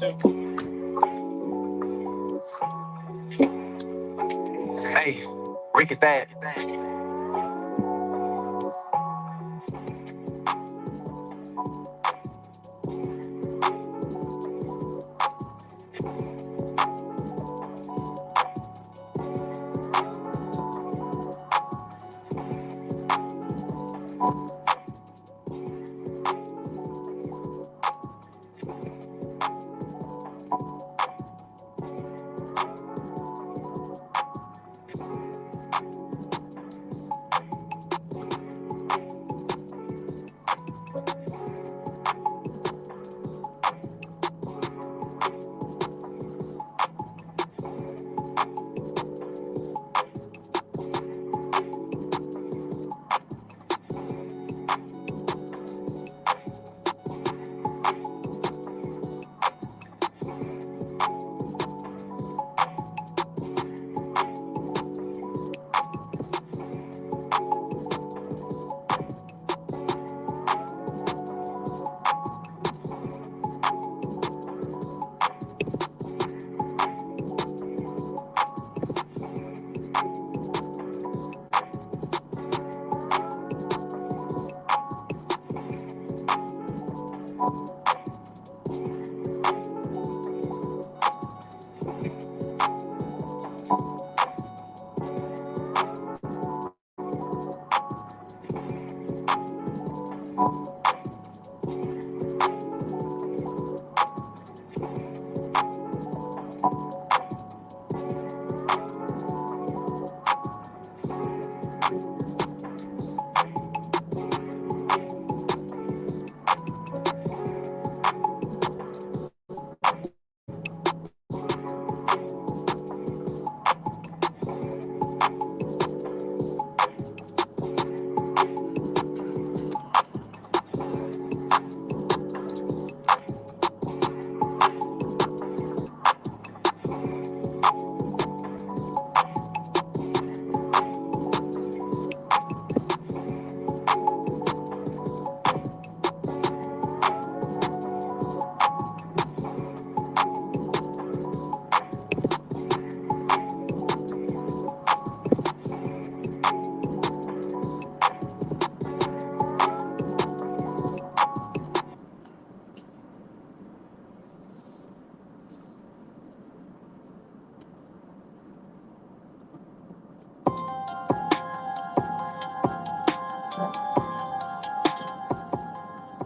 Hey, Ricky that.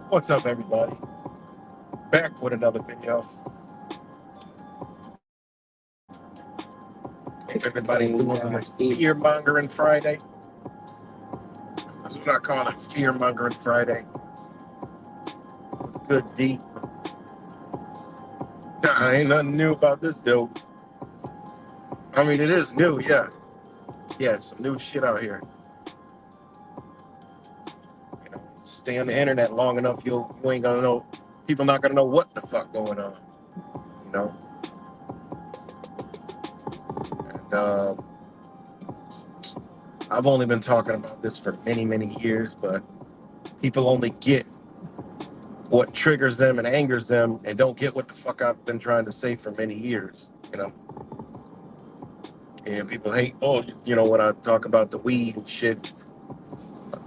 What's up, everybody? Back with another video. Everybody doing this fear mongering Friday. That's what I call it, fear mongering Friday. It's good, D. Nah, ain't nothing new about this, though. I mean, it is new, yeah. Yeah, some new shit out here. You know, stay on the internet long enough, you ain't gonna know. People not gonna know what the fuck going on. You know. And I've only been talking about this for many, many years, but people only get what triggers them and angers them and don't get what the fuck I've been trying to say for many years, you know. And people hate, when I talk about the weed and shit.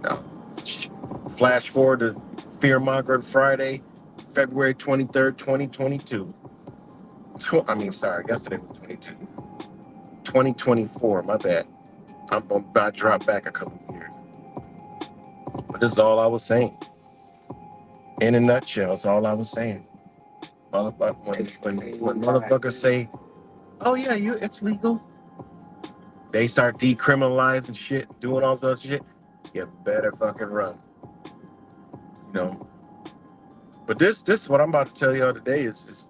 No. Flash forward to Fear Mongering Friday, February 23rd, 2022. Yesterday was 22. 2024, my bad. I'm about to drop back a couple of years. But this is all I was saying. In a nutshell, it's all I was saying. When motherfuckers say, oh yeah, it's legal, they start decriminalizing shit, doing all this shit, you better fucking run. You know. But this what I'm about to tell y'all today is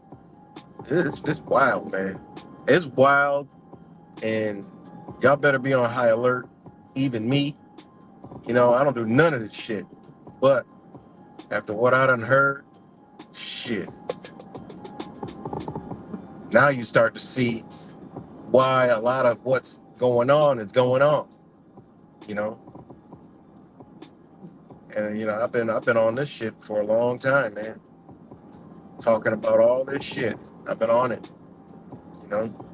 it's wild, man. It's wild, and y'all better be on high alert. Even me, you know, I don't do none of this shit. But after what I done heard, shit. Now you start to see why a lot of what's going on is going on. You know. And you know, I've been on this shit for a long time, man. talking about all this shit. I've been on it, you know?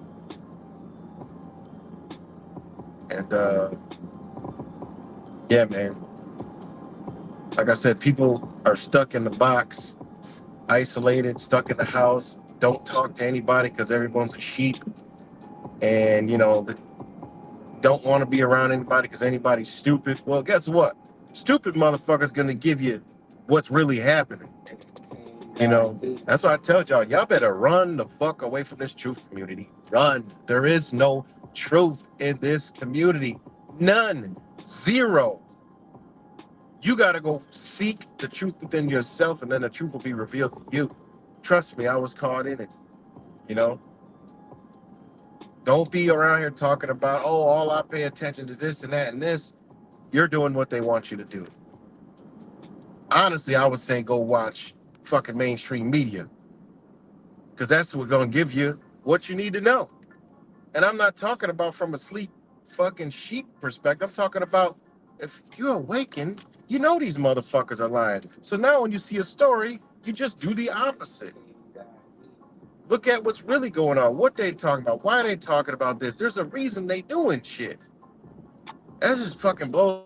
And yeah, man. Like I said, people are stuck in the box, isolated, stuck in the house, don't talk to anybody because everyone's a sheep. And, don't want to be around anybody because anybody's stupid. Well, guess what? Stupid motherfucker's going to give you what's really happening. That's why I tell y'all better run the fuck away from this truth community. Run. There is no truth in this community. None. Zero. You got to go seek the truth within yourself, and then the truth will be revealed to you. Trust me, I was caught in it. You know, don't be around here talking about, oh, all I pay attention to this and that and this. You're doing what they want you to do. Honestly, I would say go watch fucking mainstream media, because that's what's going to give you what you need to know. And I'm not talking about from a sleep fucking sheep perspective. I'm talking about if you awaken, you know these motherfuckers are lying. So now when you see a story, you just do the opposite. Look at what's really going on, what they talking about, why they talking about this. There's a reason they doing shit. That just fucking blows.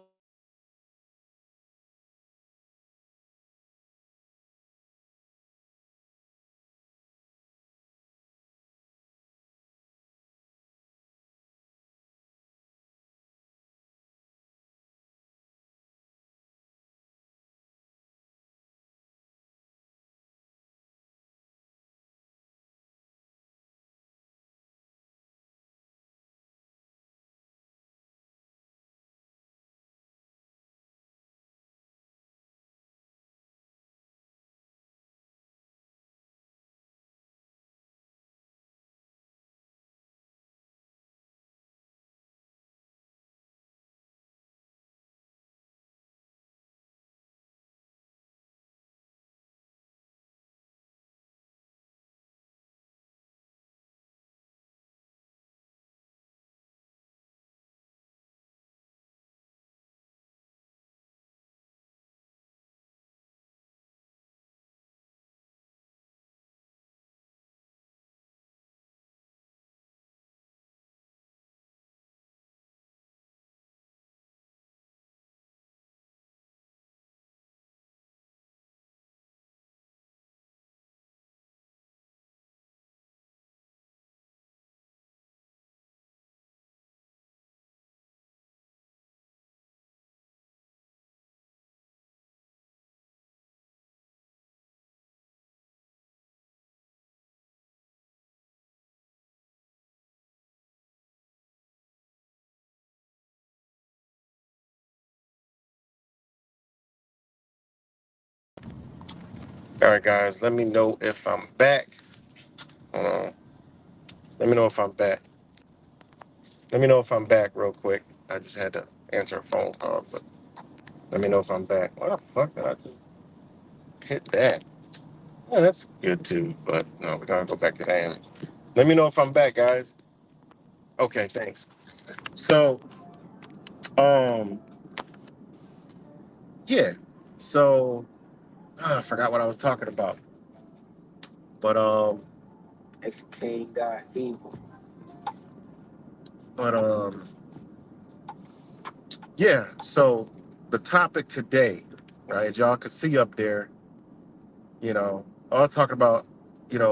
All right, guys, let me know if I'm back. Uh, Let me know if I'm back. Let me know if I'm back real quick. I just had to answer a phone call, but let me know if I'm back. What the fuck did I just hit that? Yeah, that's good too, but no, we gotta go back to that. Let me know if I'm back, guys. Okay, thanks. So, um, yeah. So, I forgot what I was talking about, but it's King God evil. But yeah. So the topic today, right? Y'all can see up there. I was talking about,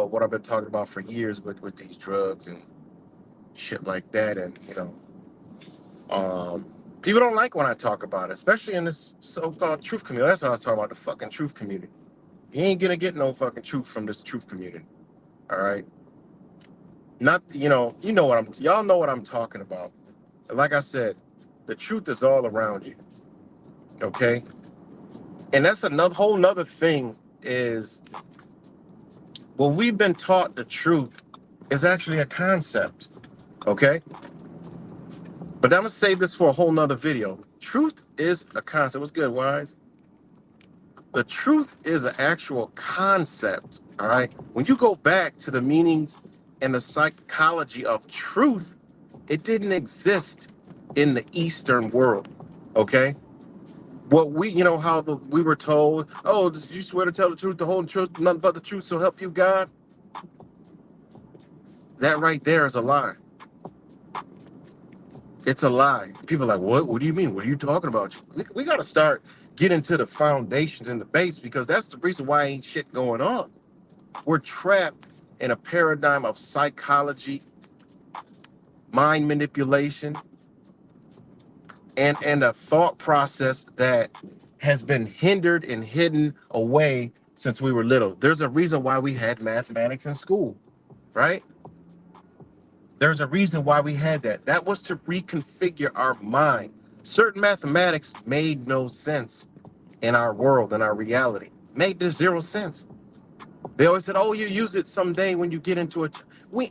what I've been talking about for years with these drugs and shit like that, and people don't like when I talk about it, especially in this so-called truth community. That's what I was talking about, the fucking truth community. You ain't gonna get no fucking truth from this truth community. All right. Not, y'all know what I'm talking about. Like I said, the truth is all around you. Okay. And that's another whole nother thing is what we've been taught the truth is actually a concept. Okay. But I'm gonna save this for a whole nother video. Truth is a concept. What's good, Wise? The truth is an actual concept. All right. When you go back to the meanings and the psychology of truth, it didn't exist in the Eastern world. Okay. What we, how we were told, oh, did you swear to tell the truth, the whole truth, nothing but the truth, so help you God? That right there is a lie. It's a lie. People are like, what? What do you mean? What are you talking about? We got to start getting to the foundations and the base, because that's the reason why ain't shit going on. We're trapped in a paradigm of psychology, mind manipulation, and a thought process that has been hindered and hidden away since we were little. There's a reason why we had mathematics in school, right? There's a reason why we had that. That was to reconfigure our mind. Certain mathematics made no sense in our world, in our reality. Made zero sense. They always said, oh, you use it someday when you get into it.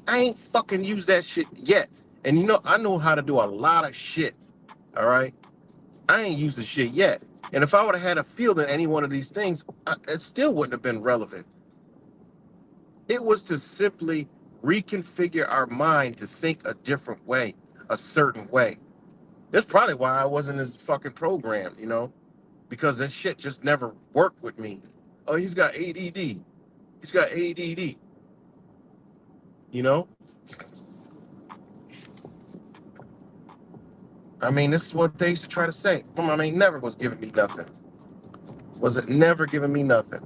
I ain't fucking used that shit yet. And I know how to do a lot of shit. All right. I ain't used the shit yet. And if I would have had a field in any one of these things, it still wouldn't have been relevant. It was to simply reconfigure our mind to think a different way, a certain way. That's probably why I wasn't as fucking programmed, because that shit just never worked with me. Oh, he's got ADD. He's got ADD. You know? I mean, this is what they used to try to say. My mom ain't never was giving me nothing. Was it never giving me nothing?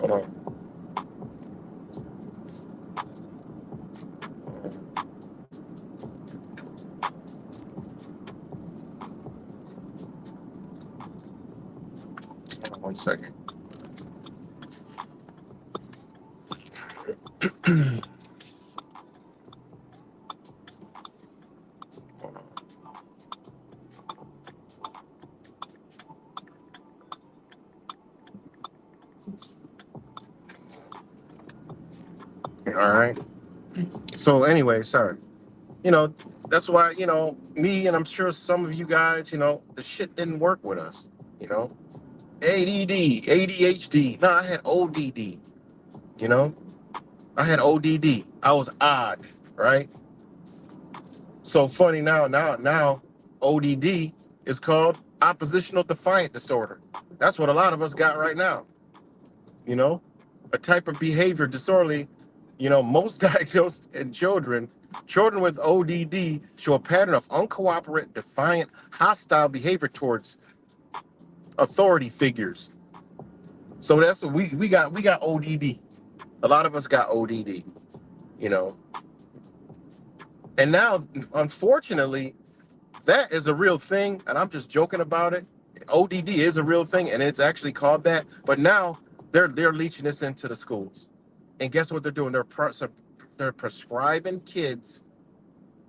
Hold on. Hold on 1 second. Hold on. All right. So anyway, sorry. That's why, me and I'm sure some of you guys, the shit didn't work with us, you know. ADD, ADHD. No, I had ODD, you know. I had ODD. I was odd, right? So funny now ODD is called oppositional defiant disorder. That's what a lot of us got right now, you know. A type of behavior disorderly, most diagnosed in children with ODD show a pattern of uncooperative, defiant, hostile behavior towards authority figures. So that's what we got. We got ODD. A lot of us got ODD, you know. And now, unfortunately, that is a real thing, and I'm just joking about it. ODD is a real thing, and it's actually called that. But now they're leaching this into the schools, and guess what they're doing? They're prescribing kids,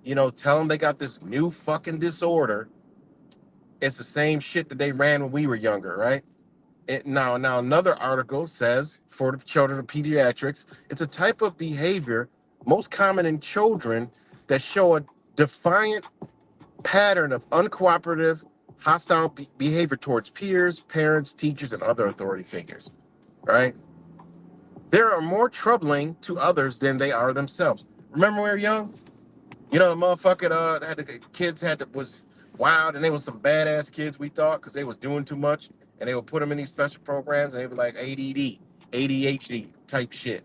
tell them they got this new fucking disorder. It's the same shit that they ran when we were younger, right? Now another article says for the children of pediatrics, it's a type of behavior most common in children that show a defiant pattern of uncooperative, hostile behavior towards peers, parents, teachers, and other authority figures, right? They are more troubling to others than they are themselves. Remember when we were young? The motherfucker kids was wild, and they was some badass kids, we thought, because they was doing too much, and they would put them in these special programs, and they were like ADD, ADHD type shit,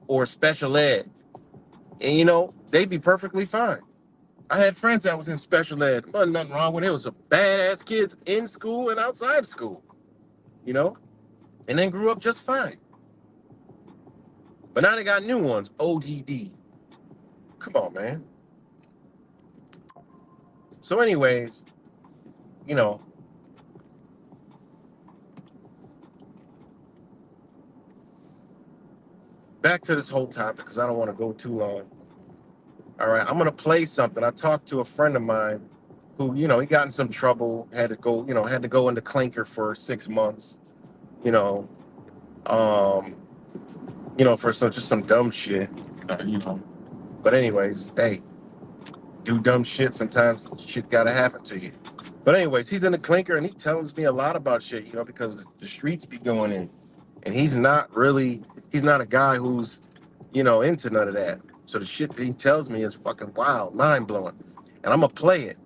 or special ed, and they'd be perfectly fine. I had friends that was in special ed. Wasn't nothing wrong with it. It was some badass kids in school and outside of school, and then grew up just fine. But now they got new ones, ODD. Come on, man. So, anyways, you know, back to this whole topic because I don't want to go too long. All right, I'm gonna play something. I talked to a friend of mine who, he got in some trouble, had to go into clinker for 6 months, you know, um, for just some dumb shit, you know. But anyways, hey, do dumb shit. Sometimes shit gotta happen to you. But anyways, he's in the clinker and he tells me a lot about shit, because the streets be going in, and he's not a guy who's into none of that. So the shit that he tells me is fucking wild, mind blowing, and I'm gonna play it.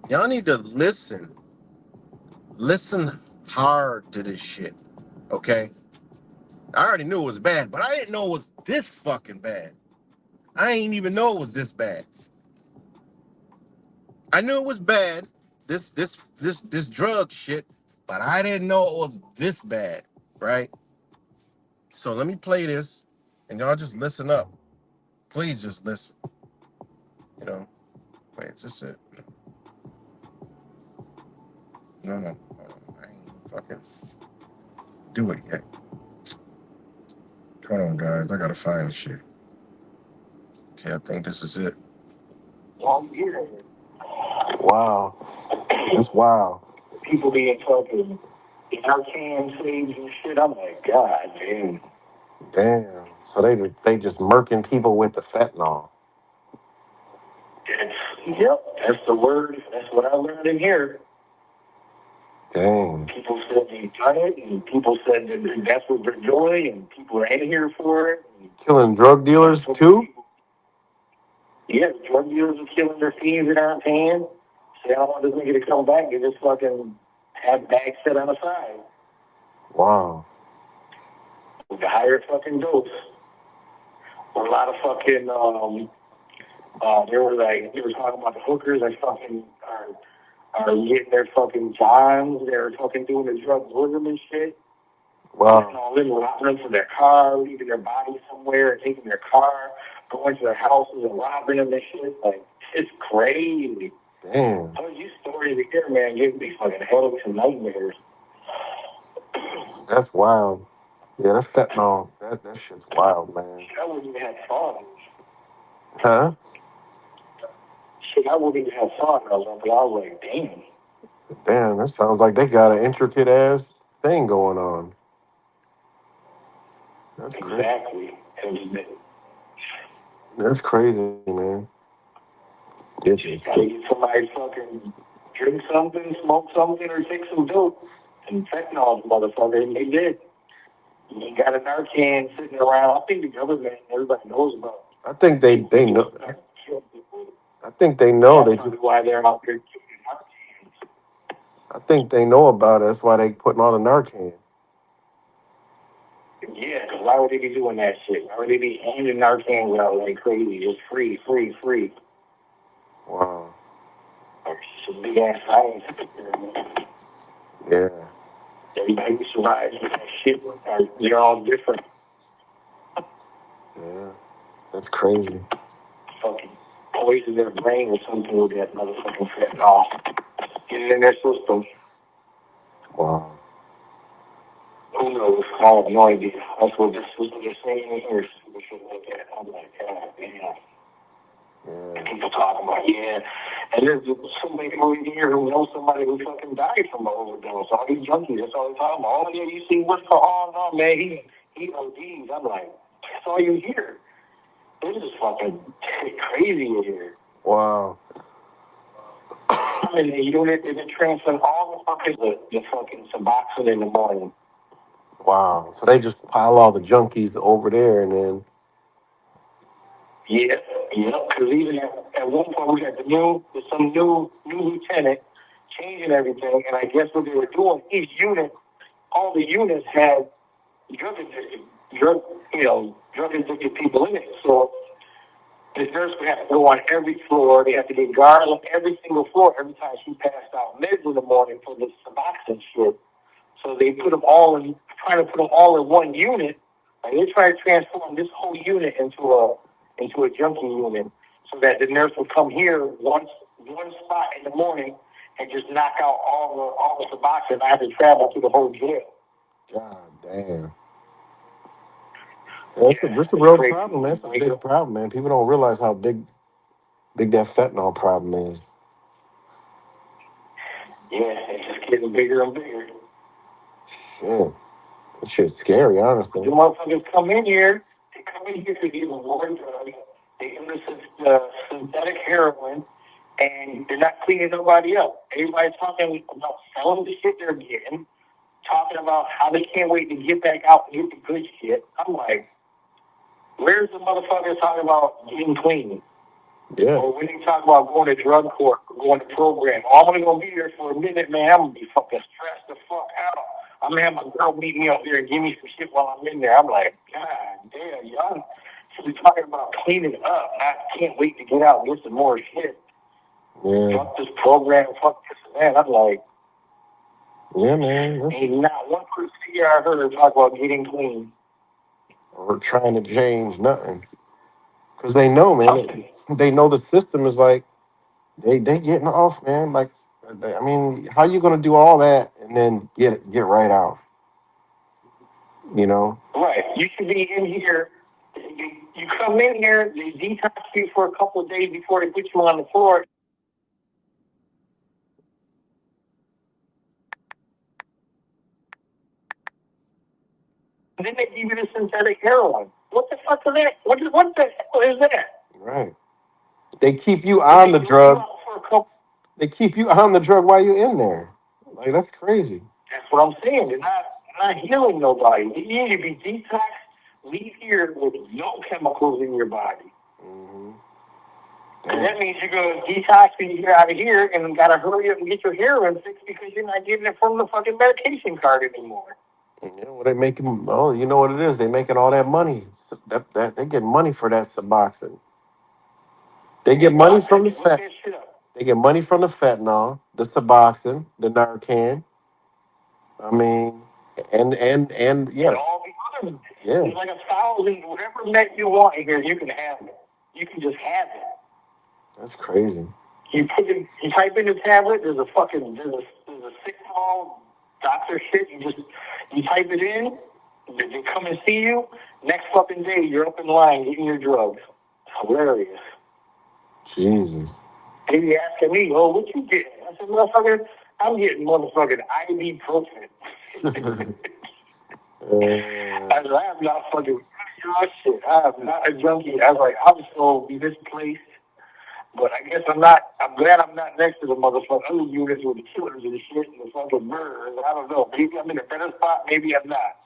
Y'all need to listen hard to this shit, okay? I already knew it was bad, but I didn't know it was this fucking bad. I ain't even know it was this bad. I knew it was bad, this drug shit, but I didn't know it was this bad, right? So let me play this, and y'all just listen up. Please just listen. Wait, is this it? No. I ain't even fucking do it yet. Hold on, guys. I gotta find the shit. Okay, I think this is it. Wow. That's wild. People being fucking Narcan saves and shit. I'm like, God damn. Damn. So they just murking people with the fentanyl. Yep, that's the word. That's what I learned in here. Dang. People said they done it, and people said that that's what they're doing, and people are in here for it. Killing drug dealers too? Yeah, drug dealers are killing their fiends in our hands. Say, I don't want this nigga to come back. They just fucking have bags set on the side. Wow. With the higher fucking dose. Or a lot of fucking, they were talking about the hookers that fucking are getting their fucking jobs. They're fucking doing the drug tourism and shit. Wow. They're robbing them for their car, leaving their body somewhere, and taking their car, going to their houses and robbing them and shit. Like, it's crazy. Damn. Some of these stories here, man, give me fucking headaches and nightmares. That's wild. Yeah, that's fentanyl. That shit's wild, man. I wouldn't even have thought. Huh? Shit, I wouldn't even have thought. I was like, damn. Damn, that sounds like they got an intricate ass thing going on. That's exactly. Crazy. That's crazy, man. Gotta get somebody fucking drink something, smoke something, or take some dope. And fentanyl, motherfucker, and they did. You got a Narcan sitting around. I think the government, everybody knows about it. I think they know. I think they know. That's why they're out there killing Narcans. I think they know about it. That's why they putting on the Narcan. Yeah, because why would they be doing that shit? Why would they be handing Narcan out like crazy? Just free. Wow. Some big ass science. Yeah. Everybody who survives with that shit, they're all different. Yeah. That's crazy. Fucking poison their brain or something with that motherfucking fentanyl. Get it in their system. Wow. Who knows? I have no idea. That's what this is what they're saying in here. Shit like that. I'm like, God damn. Yeah. People talking about, yeah. And there's so many people in here who know somebody who fucking died from an overdose. All these junkies, that's all they're talking about. Oh, yeah, you see what's going on? Oh, man, he ODs. I'm like, that's all you hear. This is fucking crazy in here. Wow. And you know, they transfer all the fucking Suboxone in the morning. Wow. So they just pile all the junkies over there and then. Yeah. Because even at one point we had some new lieutenant changing everything, and I guess what they were doing, all the units had drug addicted people in it. So the nurse would have to go on every floor. They have to get guards on every single floor every time she passed out meds in the morning for the Suboxone shit. So they trying to put them all in one unit. Like they try to transform this whole unit into a junkie unit, so that the nurse would come here one spot in the morning and just knock out all the Suboxone and I have to travel to the whole jail. God damn. That's a real problem, man. It's a big problem, man. People don't realize how big that fentanyl problem is. Yeah, it's just getting bigger and bigger. Shit. That shit's scary, honestly. The motherfuckers come in here to get more drugs. They illicit synthetic heroin, and they're not cleaning nobody up. Everybody's talking about selling the shit they're getting, talking about how they can't wait to get back out and get the good shit. I'm like, Where's the motherfucker talking about getting clean? Yeah. Or when you talk about going to drug court, or going to program, oh, I'm only gonna be there for a minute, man. I'm gonna be fucking stressed the fuck out. I'm gonna have my girl meet me up there and give me some shit while I'm in there. I'm like, God damn, y'all should be talking about cleaning up. I can't wait to get out and get some more shit. Yeah. Fuck this program, fuck this and that. I'm like, yeah, man. Ain't not one person here I heard her talk about getting clean. Or trying to change nothing. Because they know, man. They know the system is like, they getting off, man. Like, I mean, how you gonna do all that and then get right out? You know? Right. You should be in here. You come in here, they detox you for a couple of days before they put you on the floor. And then they give you the synthetic heroin. What the fuck is that? What the hell is that? Right. They keep you on the drug. They keep you on the drug while you're in there. Like, that's crazy. That's what I'm saying. They're not healing nobody. You need to be detoxed. Leave here with no chemicals in your body. Mm-hmm. And that means you're going to detox when you get out of here and got to hurry up and get your heroin fixed because you're not getting it from the fucking medication card anymore. Yeah, well, they making. Oh, you know what it is? They making all that money. That they get money for that Suboxone. They get money from the fat. They get money from the fentanyl, the Suboxone, the Narcan. I mean, and yes, and all the other. Yeah. There's like 1,000, whatever net you want here, you can have it. You can just have it. That's crazy. You type in the tablet. There's a 6-ball doctor shit. You type it in. They come and see you. Next fucking day, you're up in line getting your drugs. It's hilarious. Jesus. They be asking me, oh, what you getting? I said, motherfucker, I'm getting motherfucking ibuprofen. I said, I am not fucking shit. I am not a junkie. I was like, I'm so misplaced. But I guess I'm not. I'm glad I'm not next to the motherfucking other units with the killers and the shit and the fucking murderers. I don't know. Maybe I'm in a better spot. Maybe I'm not.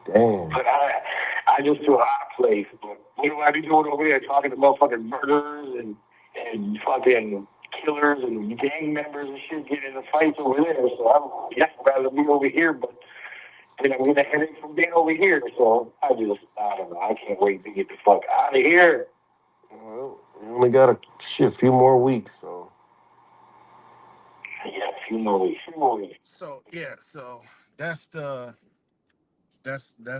Damn. But I just feel out of place. But what do I be doing over there talking to motherfucking murderers and fucking killers and gang members and shit getting in fights over there? So I'd rather be over here, but then I'm getting a headache from being over here. So I don't know. I can't wait to get the fuck out of here. Well, we only got a few more weeks, so. Yeah, a few more weeks. So yeah, so that's the that's th-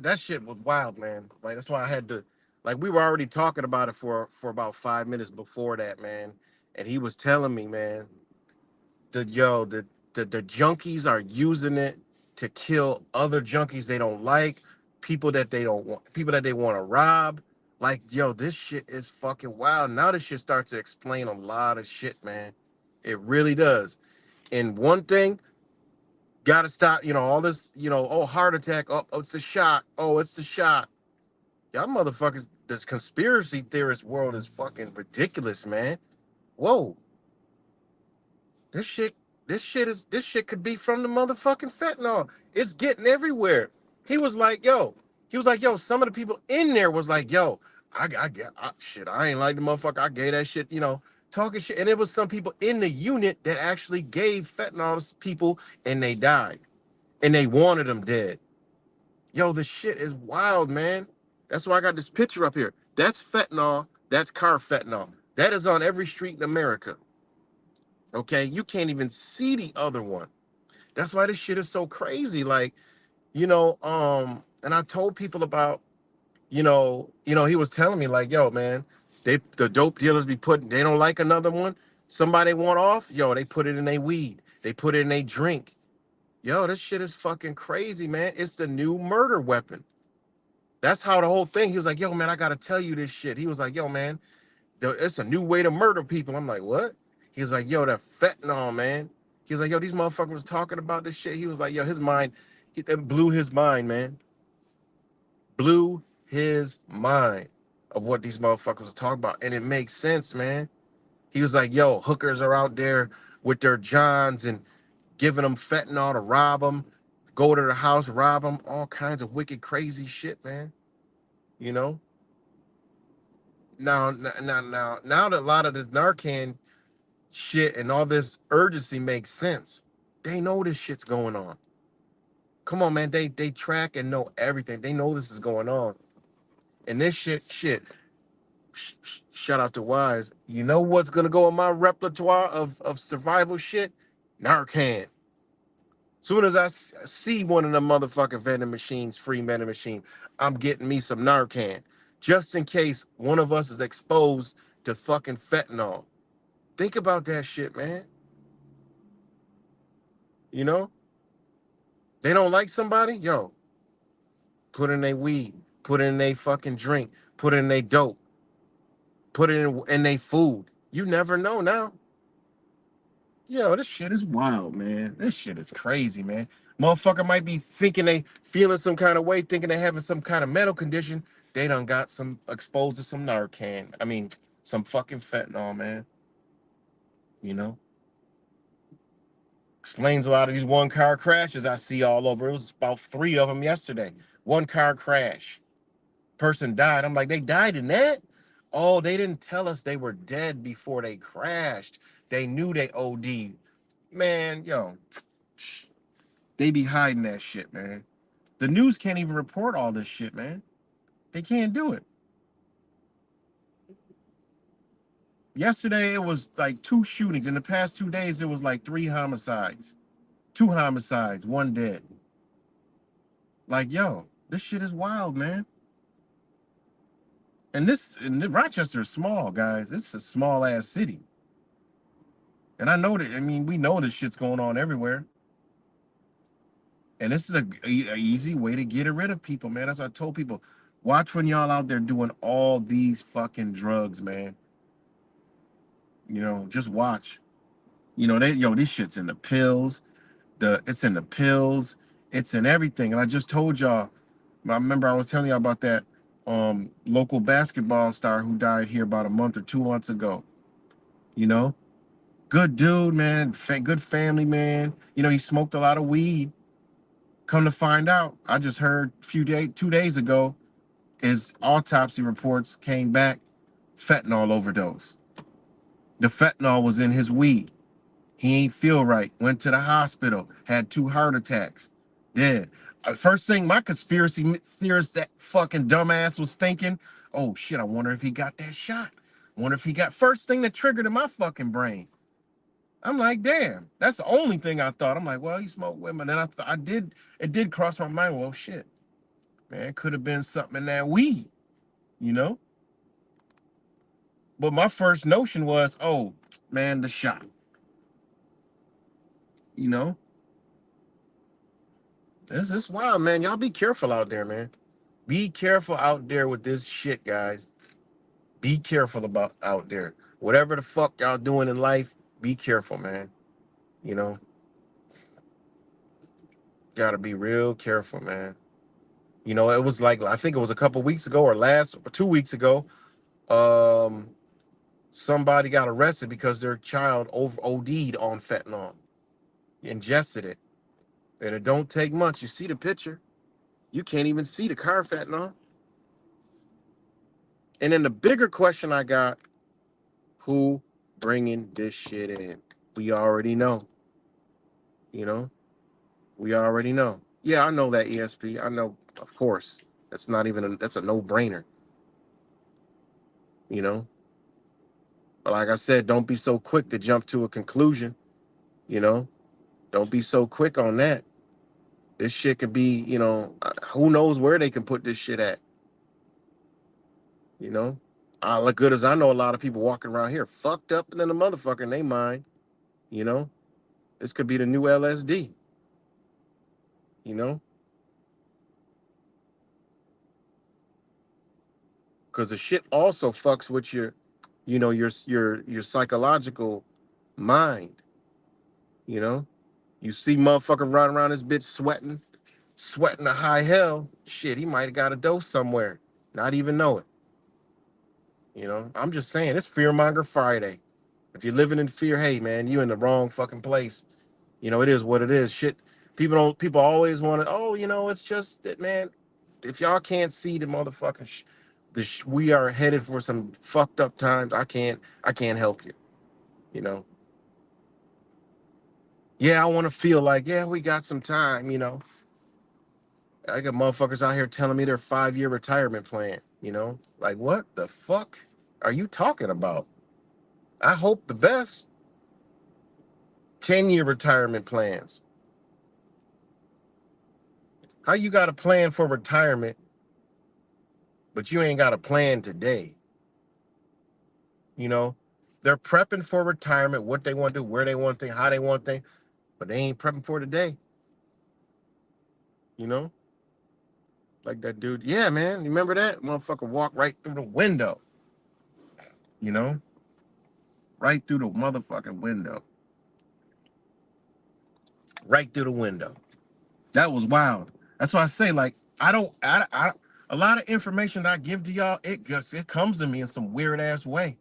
that shit was wild, man. Like that's why I had to, like we were already talking about it for about 5 minutes before that, man. And he was telling me, man, the junkies are using it to kill other junkies they don't like, people that they don't want, people that they want to rob. Like, yo, this shit is fucking wild. Now this shit starts to explain a lot of shit, man. It really does. And one thing, gotta stop, all this, oh, heart attack, oh, it's a shot, oh, it's the shot. Y'all motherfuckers, this conspiracy theorist world is fucking ridiculous, man. Whoa. This shit, this shit could be from the motherfucking fentanyl. It's getting everywhere. He was like, yo, some of the people in there was like, yo, shit, I ain't like the motherfucker. I gave that shit, talking shit. And there was some people in the unit that actually gave fentanyl to people and they died. And they wanted them dead. Yo, the shit is wild, man. That's why I got this picture up here. That's fentanyl. That's carfentanil. That is on every street in America. Okay, you can't even see the other one. That's why this shit is so crazy. Like, and I told people about, he was telling me like, yo, man, the dope dealers they don't like another one. Somebody want off, yo, they put it in their weed. They put it in their drink. Yo, this shit is fucking crazy, man. It's the new murder weapon. That's how the whole thing. He was like, yo, man, I gotta tell you this shit. He was like, yo, man, it's a new way to murder people. I'm like, what? He was like, yo, that fentanyl, man. He was like, yo, these motherfuckers was talking about this shit. He was like, yo, his mind, it blew his mind, man. Blew his mind of what these motherfuckers was talking about. And it makes sense, man. He was like, yo, hookers are out there with their Johns and giving them fentanyl to rob them, go to the house, rob them, all kinds of wicked, crazy shit, man. You know. Now that a lot of the Narcan shit and all this urgency makes sense. They know this shit's going on. Come on, man. They track and know everything. They know this is going on. And this shit. Shout out to Wise. You know what's gonna go in my repertoire of survival shit? Narcan. Soon as I see one of the motherfucking vending machines, free vending machine, I'm getting me some Narcan, just in case one of us is exposed to fucking fentanyl. Think about that shit, man. You know, they don't like somebody, yo, put in their weed, put in their fucking drink, put in their dope, put it in their food. You never know now. Yo, this shit is wild, man. This shit is crazy, man. Motherfucker might be thinking they feeling some kind of way, thinking they having some kind of mental condition. They done got some exposed to some Narcan. I mean, some fucking fentanyl, man. You know? Explains a lot of these one car crashes I see all over. It was about 3 of them yesterday. One car crash. Person died. I'm like, they died in that? Oh, they didn't tell us they were dead before they crashed. They knew they OD'd. Man, yo, they be hiding that shit, man. The news can't even report all this shit, man. They can't do it. Yesterday, it was like 2 shootings. In the past 2 days, it was like 3 homicides. 2 homicides, 1 dead. Like, yo, this shit is wild, man. And Rochester is small, guys. It's a small ass city. And I know that, I mean, we know this shit's going on everywhere. And this is a easy way to get rid of people, man. That's what I told people. Watch when y'all out there doing all these fucking drugs, man. You know, just watch. You know, this shit's in the pills. It's in the pills. It's in everything. And I just told y'all, I remember I was telling y'all about that local basketball star who died here about a month or 2 months ago. You know, good dude, man. Good family, man. You know, he smoked a lot of weed. Come to find out, I just heard 2 days ago, his autopsy reports came back, fentanyl overdose. The fentanyl was in his weed. He ain't feel right. Went to the hospital. Had 2 heart attacks. Dead. First thing my conspiracy theorist, that fucking dumbass, was thinking, oh shit, I wonder if he got that shot. I wonder if he got, first thing that triggered in my fucking brain. I'm like, damn, that's the only thing I thought. I'm like, well, he smoked women. Then it did cross my mind. Well, shit, man, it could have been something in that weed, you know? But my first notion was, oh, man, the shot, you know? This is wild, man. Y'all be careful out there, man. Be careful out there with this shit, guys. Be careful about out there. Whatever the fuck y'all doing in life, be careful, man. You know, gotta be real careful, man. You know, it was like, I think it was a couple weeks ago or 2 weeks ago. Um, Somebody got arrested because their child over OD'd on fentanyl, ingested it. And it don't take much. You see the picture. You can't even see the car fentanyl. And then the bigger question I got, who bringing this shit in? We already know. You know, we already know. Yeah, I know that ESP. I know, of course. That's a no-brainer. You know, but like I said, don't be so quick to jump to a conclusion. You know, don't be so quick on that. This shit could be, who knows where they can put this shit at. You know, all good as I know, a lot of people walking around here fucked up and then the motherfucker in they mind. You know, this could be the new LSD. You know, because the shit also fucks with your psychological mind. You know, you see motherfucker running around this bitch sweating a high hell. Shit, he might have got a dose somewhere, not even know it. You know, I'm just saying, it's Fearmonger Friday. If you're living in fear, hey man, you in the wrong fucking place. You know, it is what it is. Shit, People always want to. Oh, it's just that, man. If y'all can't see the motherfucking, we are headed for some fucked up times. I can't help you. You know. Yeah, I want to feel like, yeah, we got some time. I got motherfuckers out here telling me their 5-year retirement plan. Like what the fuck are you talking about? I hope the best. 10-year retirement plans. How you got a plan for retirement, but you ain't got a plan today? You know, they're prepping for retirement, what they want to do, where they want things, how they want things, but they ain't prepping for today. You know, like that dude. Yeah, man, you remember that motherfucker walked right through the window. You know, right through the motherfucking window, right through the window. That was wild. That's why I say, like, I don't, a lot of information that I give to y'all, it comes to me in some weird ass way.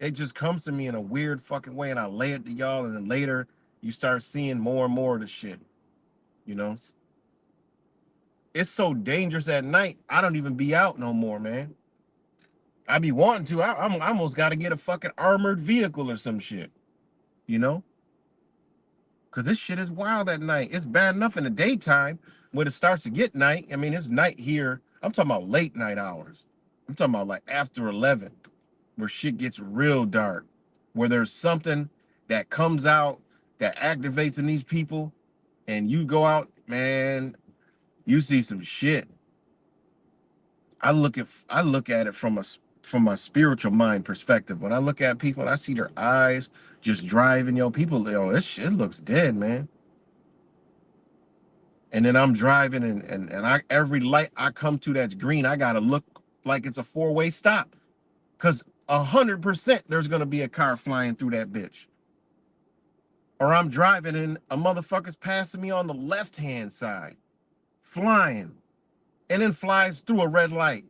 It just comes to me in a weird fucking way, and I lay it to y'all, and then later you start seeing more and more of the shit. You know, it's so dangerous at night. I don't even be out no more, man. I be wanting to. I almost got to get a fucking armored vehicle or some shit. You know, because this shit is wild at night. It's bad enough in the daytime when it starts to get night. I mean, it's night here. I'm talking about late night hours. I'm talking about like after 11, where shit gets real dark, where there's something that comes out that activates in these people, and you go out, man, you see some shit. I look at it from a spiritual mind perspective. When I look at people and I see their eyes just driving, people, this shit looks dead, man. And then I'm driving, and I every light I come to that's green, I gotta look like it's a four-way stop. Cause 100% there's gonna be a car flying through that bitch. Or I'm driving and a motherfucker's passing me on the left-hand side, flying, and then flies through a red light.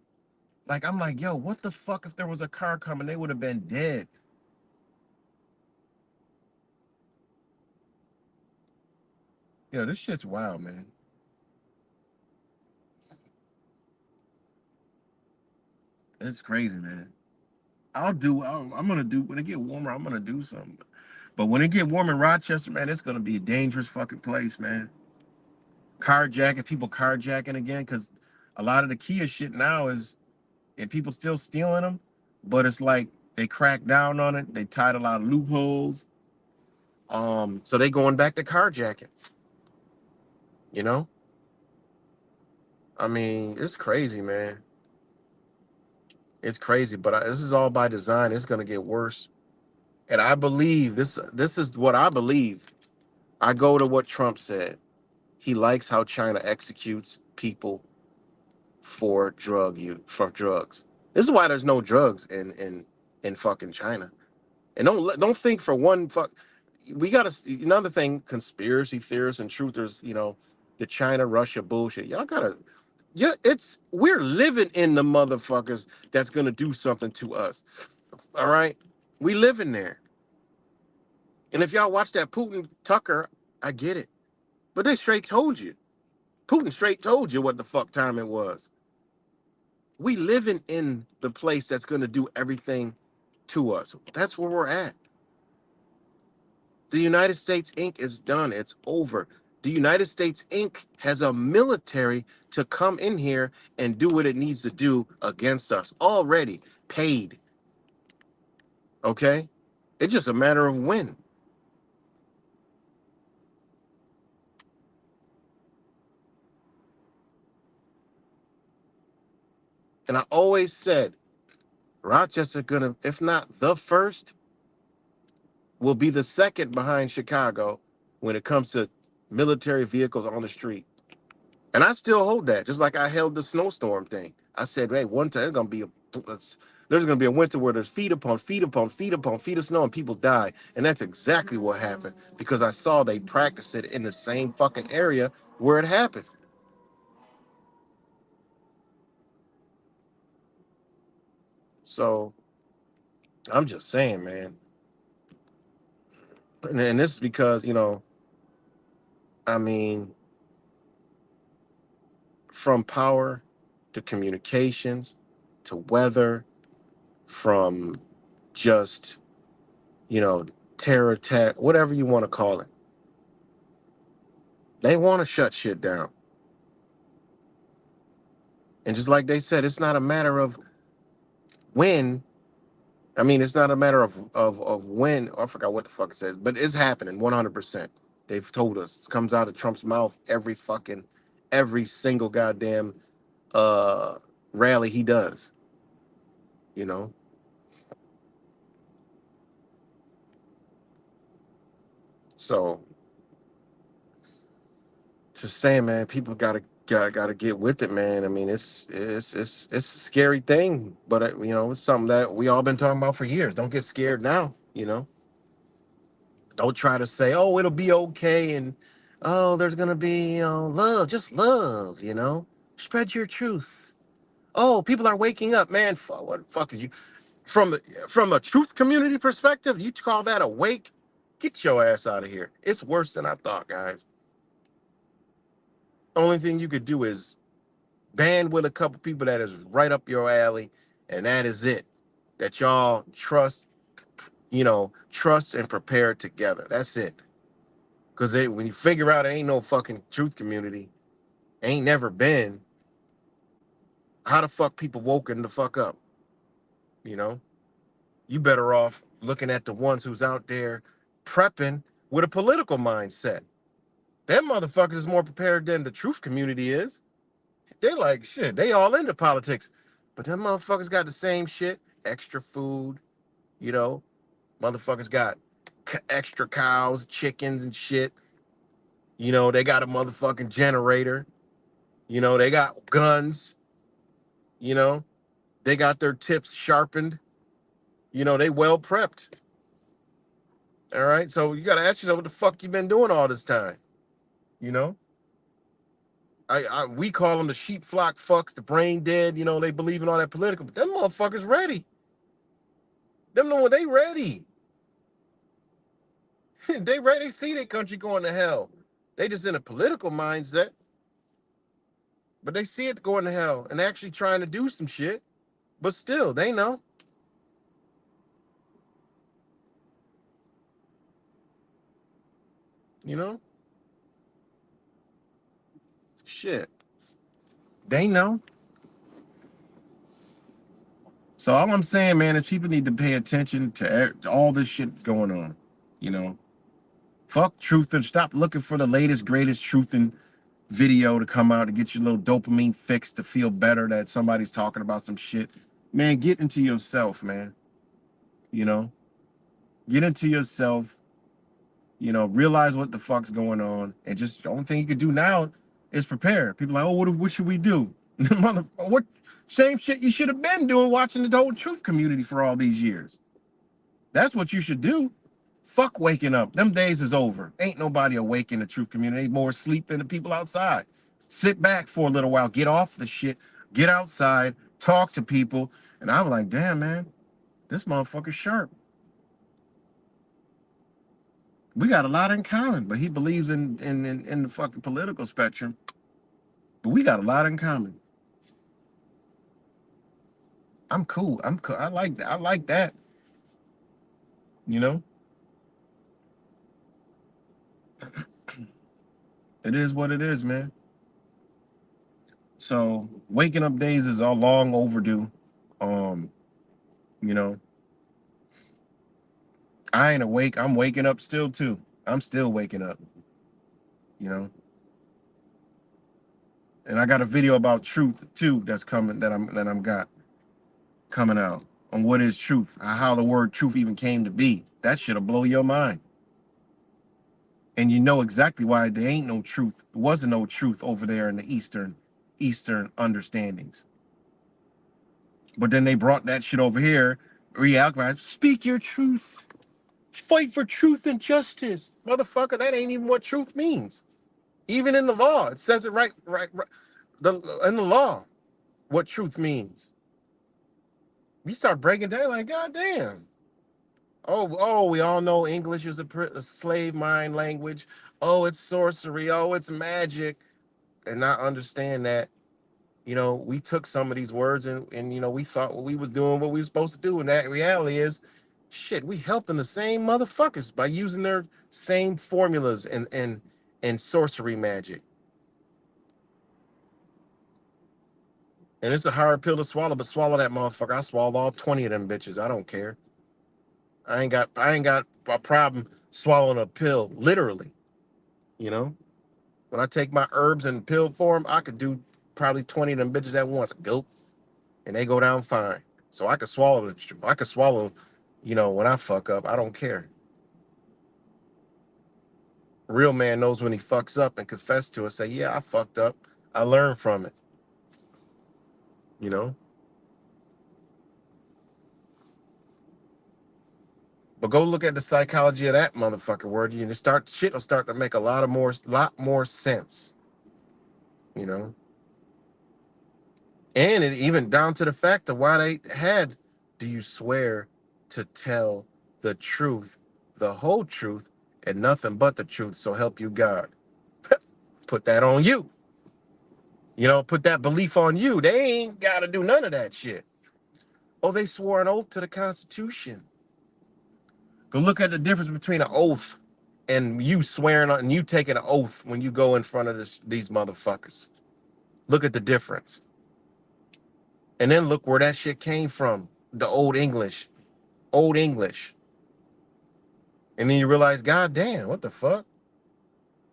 Like, I'm like, yo, what the fuck if there was a car coming? They would have been dead. This shit's wild, man. It's crazy, man. I'm gonna do, when it get warmer, I'm gonna do something. But when it get warm in Rochester, man, it's gonna be a dangerous fucking place, man. Carjacking, people carjacking again, because a lot of the Kia shit now is, and people still stealing them, but it's like they cracked down on it. They tied a lot of loopholes. So they going back to carjacking. You know, I mean, it's crazy, man. It's crazy, but this is all by design. It's gonna get worse, and I believe this. This is what I believe. I go to what Trump said. He likes how China executes people for drugs. This is why there's no drugs in fucking China. And don't think for one fuck. We got to another thing. Conspiracy theorists and truthers. The China Russia bullshit. Y'all gotta. Yeah, we're living in the motherfuckers that's gonna do something to us. All right, we live in there. And if y'all watch that Putin Tucker, I get it. But they straight told you. Putin straight told you what the fuck time it was. We living in the place that's gonna do everything to us. That's where we're at. The United States Inc. is done. It's over. The United States Inc. has a military to come in here and do what it needs to do against us. Already paid. Okay? It's just a matter of when. And I always said, Rochester gonna, if not the first, will be the second behind Chicago when it comes to military vehicles on the street. And I still hold that, just like I held the snowstorm thing. I said, hey, one time there's gonna be a winter where there's feet upon feet upon feet upon feet of snow and people die. And that's exactly what happened because I saw they practice it in the same fucking area where it happened. So I'm just saying, man. And this is because, I mean, from power to communications to weather, from just, you know, terror attack, whatever you want to call it. They want to shut shit down. And just like they said, it's not a matter of when. I mean, it's not a matter of when. I forgot what the fuck it says, but it's happening 100%. They've told us. It comes out of Trump's mouth every single goddamn uh rally he does, you know? So just saying, man, people gotta get with it, man. I mean, it's a scary thing, but you know, it's something that we all been talking about for years. Don't get scared now, you know. Don't try to say, oh, it'll be okay, and oh, there's gonna be, love, just love, you know. Spread your truth. Oh, people are waking up, man. What the fuck is you from a truth community perspective? You call that awake? Get your ass out of here. It's worse than I thought, guys. Only thing you could do is band with a couple people that is right up your alley, and that is it. That y'all trust, trust and prepare together. That's it. Because when you figure out it ain't no fucking truth community, ain't never been, how the fuck people woken the fuck up? You know? You better off looking at the ones who's out there prepping with a political mindset. Them motherfuckers is more prepared than the truth community is. They like shit. They all into politics. But them motherfuckers got the same shit. Extra food, you know. Motherfuckers got extra cows, chickens, and shit. You know, they got a motherfucking generator. You know, they got guns. You know, they got their tips sharpened. You know, they well prepped. All right. So you got to ask yourself, what the fuck you been doing all this time? You know, we call them the sheep flock fucks, the brain dead. You know, they believe in all that political, but them motherfuckers ready. Them know when they ready. They ready to see their country going to hell. They just in a political mindset, but they see it going to hell and actually trying to do some shit. But still, they know. You know, shit. They know. So all I'm saying, man, is people need to pay attention to all this shit that's going on. You know, fuck truth and stop looking for the latest, greatest truth and video to come out to get your little dopamine fix to feel better that somebody's talking about some shit. Man, get into yourself, man. You know, get into yourself. You know, realize what the fuck's going on, and just the only thing you can do now is prepare. People are like, oh, what should we do? What same shit you should have been doing watching the whole truth community for all these years. That's what you should do. Fuck waking up. Them days is over. Ain't nobody awake in the truth community. More asleep than the people outside. Sit back for a little while. Get off the shit. Get outside. Talk to people. And I'm like, damn, man, this motherfucker's sharp. We got a lot in common, but he believes in the fucking political spectrum. But we got a lot in common. I'm cool. I'm cool. I like that. I like that. You know, it is what it is, man. So waking up days is all long overdue. Um, you know, I ain't awake. I'm waking up still too. I'm still waking up. You know, and I got a video about truth too that's coming that I'm got coming out on what is truth, how the word truth even came to be. That shit'll blow your mind. And you know exactly why there ain't no truth. There wasn't no truth over there in the Eastern understandings. But then they brought that shit over here, realchemized. Speak your truth. Fight for truth and justice. Motherfucker, that ain't even what truth means. Even in the law, it says it right. In the law, what truth means. You start breaking down like, God damn. Oh, we all know English is a slave mind language. Oh, it's sorcery. Oh, it's magic. And not understand that, we took some of these words and we thought what we was doing what we were supposed to do. And that reality is, shit, we helping the same motherfuckers by using their same formulas and sorcery magic. And it's a hard pill to swallow, but swallow that motherfucker. I swallowed all 20 of them bitches. I don't care. I ain't got a problem swallowing a pill, literally. You know? When I take my herbs in pill form, I could do probably 20 of them bitches at once. Gulp, and they go down fine. So I could swallow I could swallow, when I fuck up. I don't care. A real man knows when he fucks up and confess to it, say, yeah, I fucked up. I learned from it, you know? But go look at the psychology of that motherfucker word. Shit will start to make a lot more sense, you know? And it even down to the fact of why they had, do you swear to tell the truth, the whole truth, and nothing but the truth, so help you God? Put that on you. Put that belief on you. They ain't got to do none of that shit. Oh, they swore an oath to the Constitution. Go look at the difference between an oath and you swearing and you taking an oath when you go in front of these motherfuckers. Look at the difference. And then look where that shit came from. The Old English. Old English. And then you realize, God damn, what the fuck?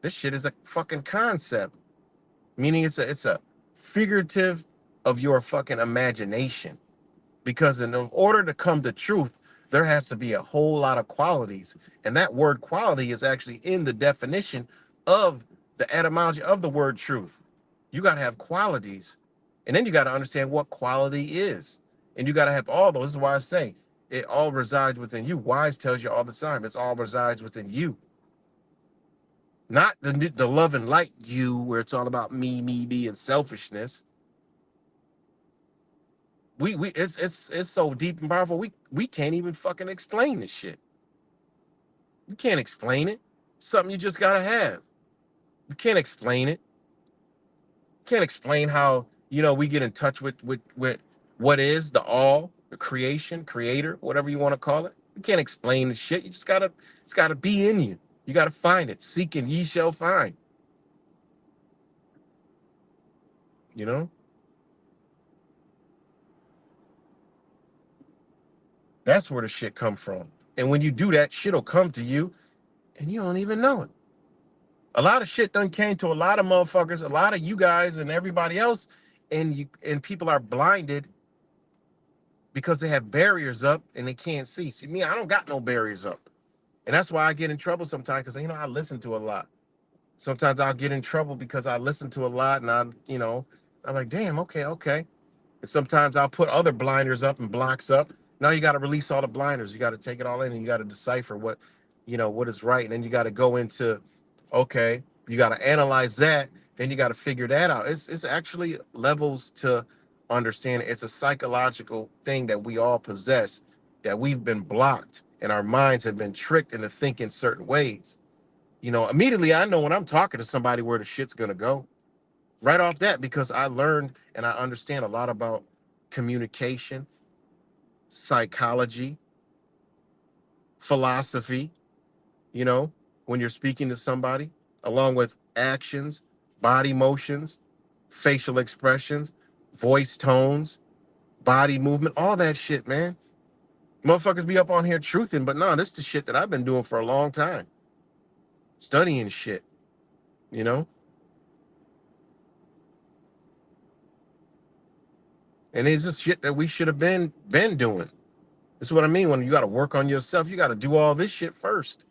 This shit is a fucking concept. Meaning it's a figurative of your fucking imagination. Because in order to come to truth, there has to be a whole lot of qualities. And that word quality is actually in the definition of the etymology of the word truth. You got to have qualities. And then you got to understand what quality is. And you got to have all those. This is why I say it all resides within you. Wise tells you all the time, it's all resides within you. Not the love and light you, where it's all about me, and selfishness. It's so deep and powerful. We can't even fucking explain this shit. You can't explain it. Something you just gotta have. You can't explain it. You can't explain how we get in touch with what is the all, the creation, creator, whatever you want to call it. You can't explain the shit. You just gotta it's gotta be in you. You gotta find it. Seek and ye shall find. You know? That's where the shit come from. And when you do that, shit'll come to you and you don't even know it. A lot of shit done came to a lot of motherfuckers, a lot of you guys and everybody else, and people are blinded because they have barriers up and they can't see. See, me, I don't got no barriers up. And that's why I get in trouble sometimes, because I listen to a lot. Sometimes I'll get in trouble because I listen to a lot and I'm like, damn, okay. And sometimes I'll put other blinders up and blocks up. Now you got to release all the blinders. You got to take it all in and you got to decipher what is right. And then you got to go into, okay, you got to analyze that. Then you got to figure that out. It's actually levels to understand. It's a psychological thing that we all possess, that we've been blocked and our minds have been tricked into thinking certain ways. Immediately I know when I'm talking to somebody where the shit's going to go right off that, because I learned and I understand a lot about communication, psychology, philosophy, you know, when you're speaking to somebody, along with actions, body motions, facial expressions, voice tones, body movement, all that shit, man. Motherfuckers be up on here truthing, but no, this is the shit that I've been doing for a long time. Studying shit, you know? And it's just shit that we should have been doing. This is what I mean. When you got to work on yourself, you got to do all this shit first.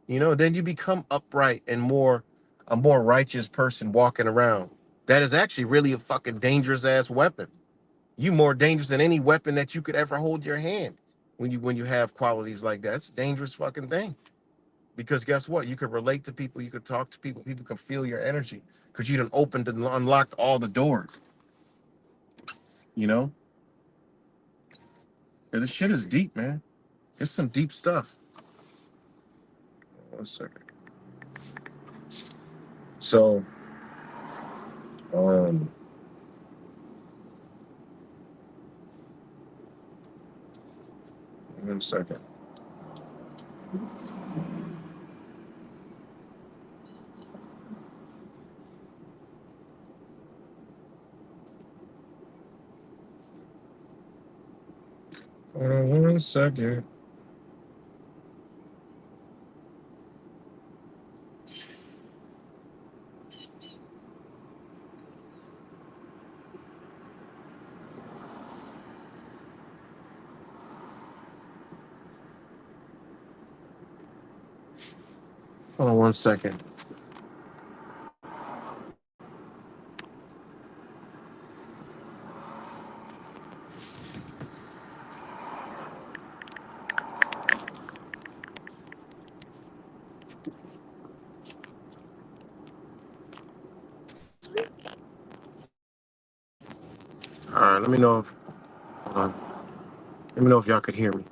Then you become upright and a more righteous person walking around. That is actually really a fucking dangerous ass weapon. You more dangerous than any weapon that you could ever hold your hand when you have qualities like that. It's a dangerous fucking thing. Because guess what? You could relate to people, you could talk to people, people can feel your energy because you done opened and unlocked all the doors. You know? And this shit is deep, man. It's some deep stuff. 1 second. So, 1 second. Hold on 1 second. Hold on 1 second. All right, let me know if hold on. Let me know if y'all could hear me.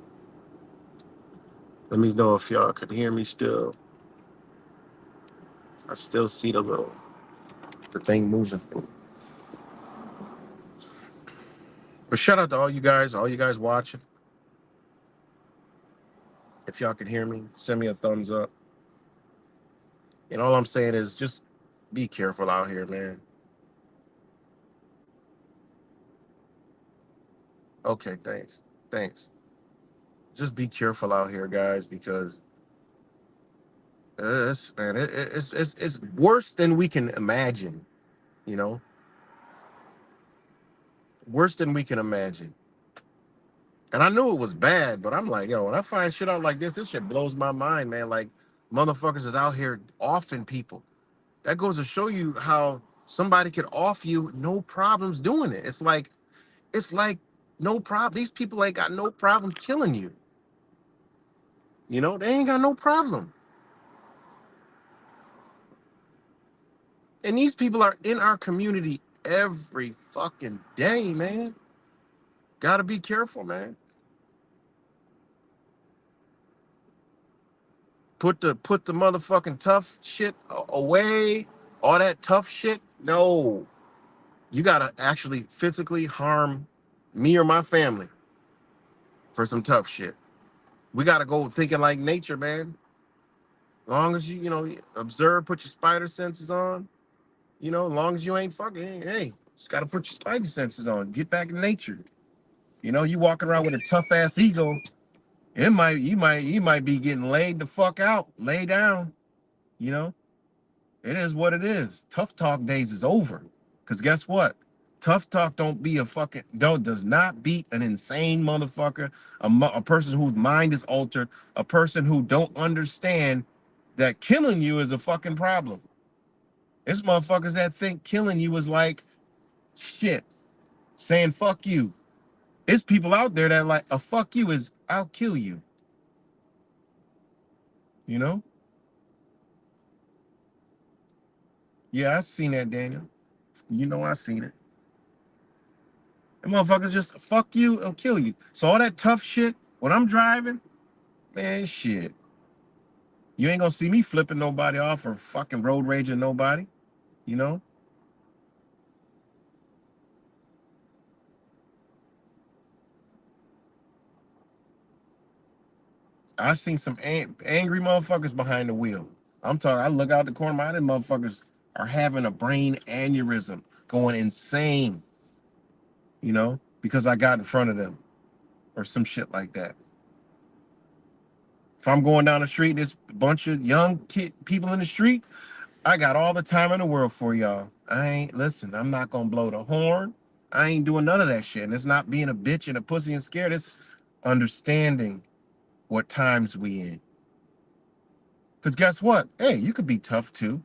Let me know if y'all could hear me still. I still see the thing moving. But shout out to all you guys watching. If y'all can hear me, send me a thumbs up. And all I'm saying is just be careful out here, man. Okay, thanks. Thanks. Just be careful out here, guys, because it's worse than we can imagine, you know? Worse than we can imagine. And I knew it was bad, but I'm like, yo, when I find shit out like this shit blows my mind, man. Like, motherfuckers is out here offing people. That goes to show you how somebody could off you no problems doing it. It's like no problem. These people ain't got no problem killing you. You know, they ain't got no problem. And these people are in our community every fucking day, man. Gotta be careful, man. Put the motherfucking tough shit away. All that tough shit. No. You gotta actually physically harm me or my family for some tough shit. We gotta go thinking like nature, man. As long as you observe, put your spider senses on, as long as you ain't fucking, hey, just gotta put your spidey senses on. Get back in nature. You walking around with a tough ass ego, you might be getting laid the fuck out, lay down. You know, it is what it is. Tough talk days is over. Cause guess what? Tough talk does not beat an insane motherfucker, a person whose mind is altered, a person who don't understand that killing you is a fucking problem. It's motherfuckers that think killing you is like shit, saying fuck you. It's people out there that like a fuck you is I'll kill you. You know? Yeah, I've seen that, Daniel. I've seen it. And motherfuckers just fuck you, I'll kill you. So all that tough shit when I'm driving, man, shit. You ain't gonna see me flipping nobody off or fucking road raging nobody. You know? I seen some angry motherfuckers behind the wheel. I'm talking. I look out the corner, my them motherfuckers are having a brain aneurysm, going insane. Because I got in front of them or some shit like that. If I'm going down the street, there's a bunch of young people in the street. I got all the time in the world for y'all. Listen. I'm not gonna blow the horn. I ain't doing none of that shit. And it's not being a bitch and a pussy and scared. It's understanding what times we in. Because guess what? Hey, you could be tough too.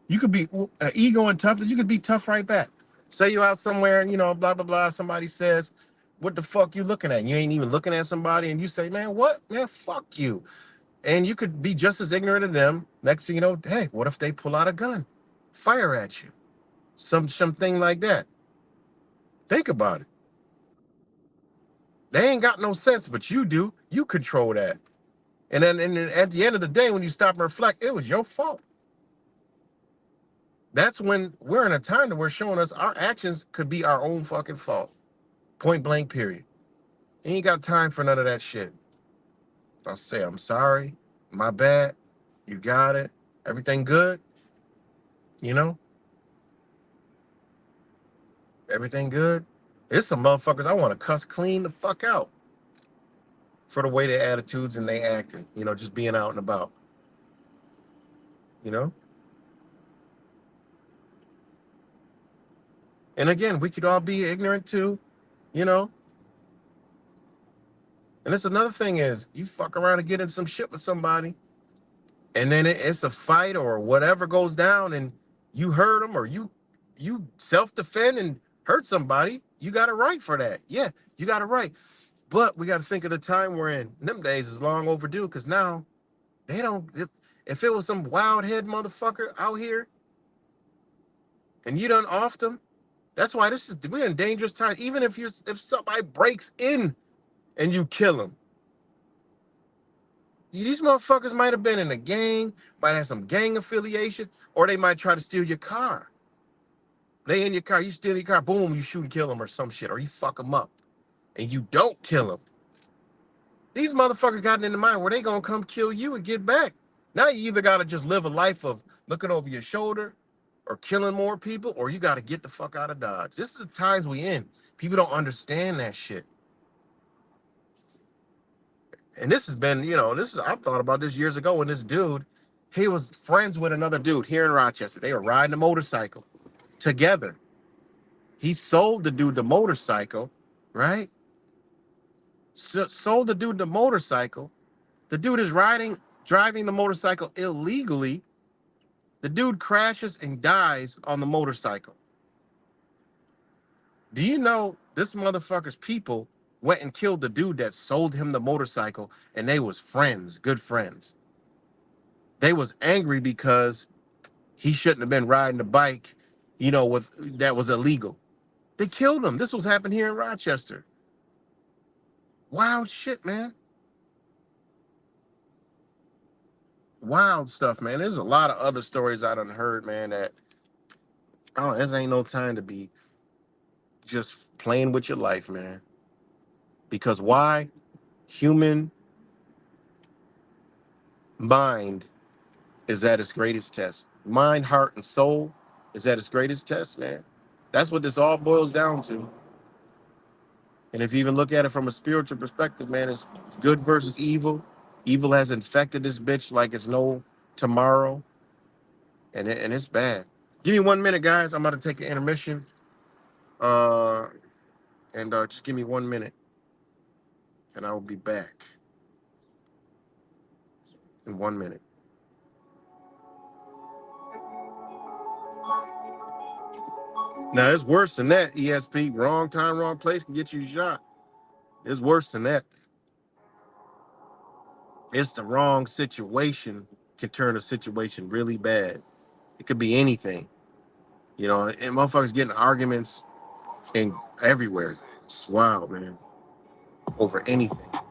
You could be ego and tough. You could be tough right back. Say you out somewhere and blah blah blah. Somebody says, "What the fuck you looking at?" You ain't even looking at somebody, and you say, "Man, what? Man, fuck you." And you could be just as ignorant of them. Next thing you know, hey, what if they pull out a gun, fire at you, something like that? Think about it. They ain't got no sense, but you do. You control that. And then at the end of the day, when you stop and reflect, it was your fault. That's when we're in a time that we're showing us our actions could be our own fucking fault. Point blank, period. You ain't got time for none of that shit. I'll say, I'm sorry. My bad. You got it. Everything good? You know? Everything good? It's some motherfuckers I want to cuss clean the fuck out for the way their attitudes and they acting. You know, just being out and about. You know? And again, we could all be ignorant too. You know? And that's another thing is, you fuck around and get in some shit with somebody, and then it's a fight or whatever goes down, and you hurt them or you self-defend and hurt somebody. You got a right for that. Yeah, you got a right. But we got to think of the time we're in. Them days is long overdue because now they don't. If it was some wild head motherfucker out here and you done offed them, that's why we're in dangerous times. Even if somebody breaks in and you kill them. These motherfuckers might have been in a gang, might have some gang affiliation, or they might try to steal your car. They in your car, you steal your car, boom, you shoot and kill them or some shit, or you fuck them up, and you don't kill them. These motherfuckers got in the mind where they gonna come kill you and get back. Now you either gotta just live a life of looking over your shoulder, or killing more people, or you gotta get the fuck out of Dodge. This is the times we in. People don't understand that shit. And this has been, I've thought about this years ago when this dude, he was friends with another dude here in Rochester. They were riding a motorcycle together. He sold the dude the motorcycle, right? Sold the dude the motorcycle. The dude is driving the motorcycle illegally. The dude crashes and dies on the motorcycle. Do you know this motherfucker's people went and killed the dude that sold him the motorcycle, and they was friends, good friends. They was angry because he shouldn't have been riding the bike, that was illegal. They killed him. This was happening here in Rochester. Wild shit, man. Wild stuff, man. There's a lot of other stories I done heard, man, that, this ain't no time to be just playing with your life, man. Because why? Human mind is at its greatest test. Mind, heart, and soul is at its greatest test, man. That's what this all boils down to. And if you even look at it from a spiritual perspective, man, it's good versus evil. Evil has infected this bitch like it's no tomorrow, and it's bad. Give me 1 minute, guys. I'm about to take an intermission. And just give me 1 minute, and I will be back in 1 minute. Now, it's worse than that, ESP. Wrong time, wrong place can get you shot. It's worse than that. It's the wrong situation can turn a situation really bad. It could be anything. And motherfuckers getting arguments and everywhere. It's wild, man. Over anything.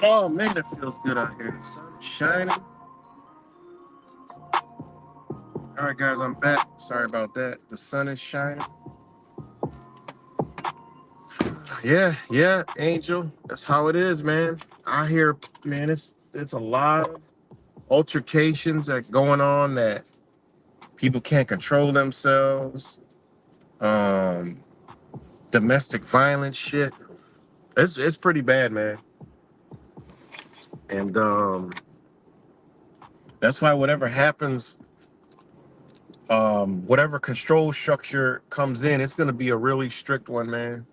Oh man, it feels good out here. The sun's shining. All right, guys, I'm back. Sorry about that. The sun is shining. Yeah, Angel. That's how it is, man. I hear, man, it's a lot of altercations that going on that people can't control themselves. Um, Domestic violence shit. It's pretty bad, man. And that's why whatever happens, whatever control structure comes in, it's gonna be a really strict one, man.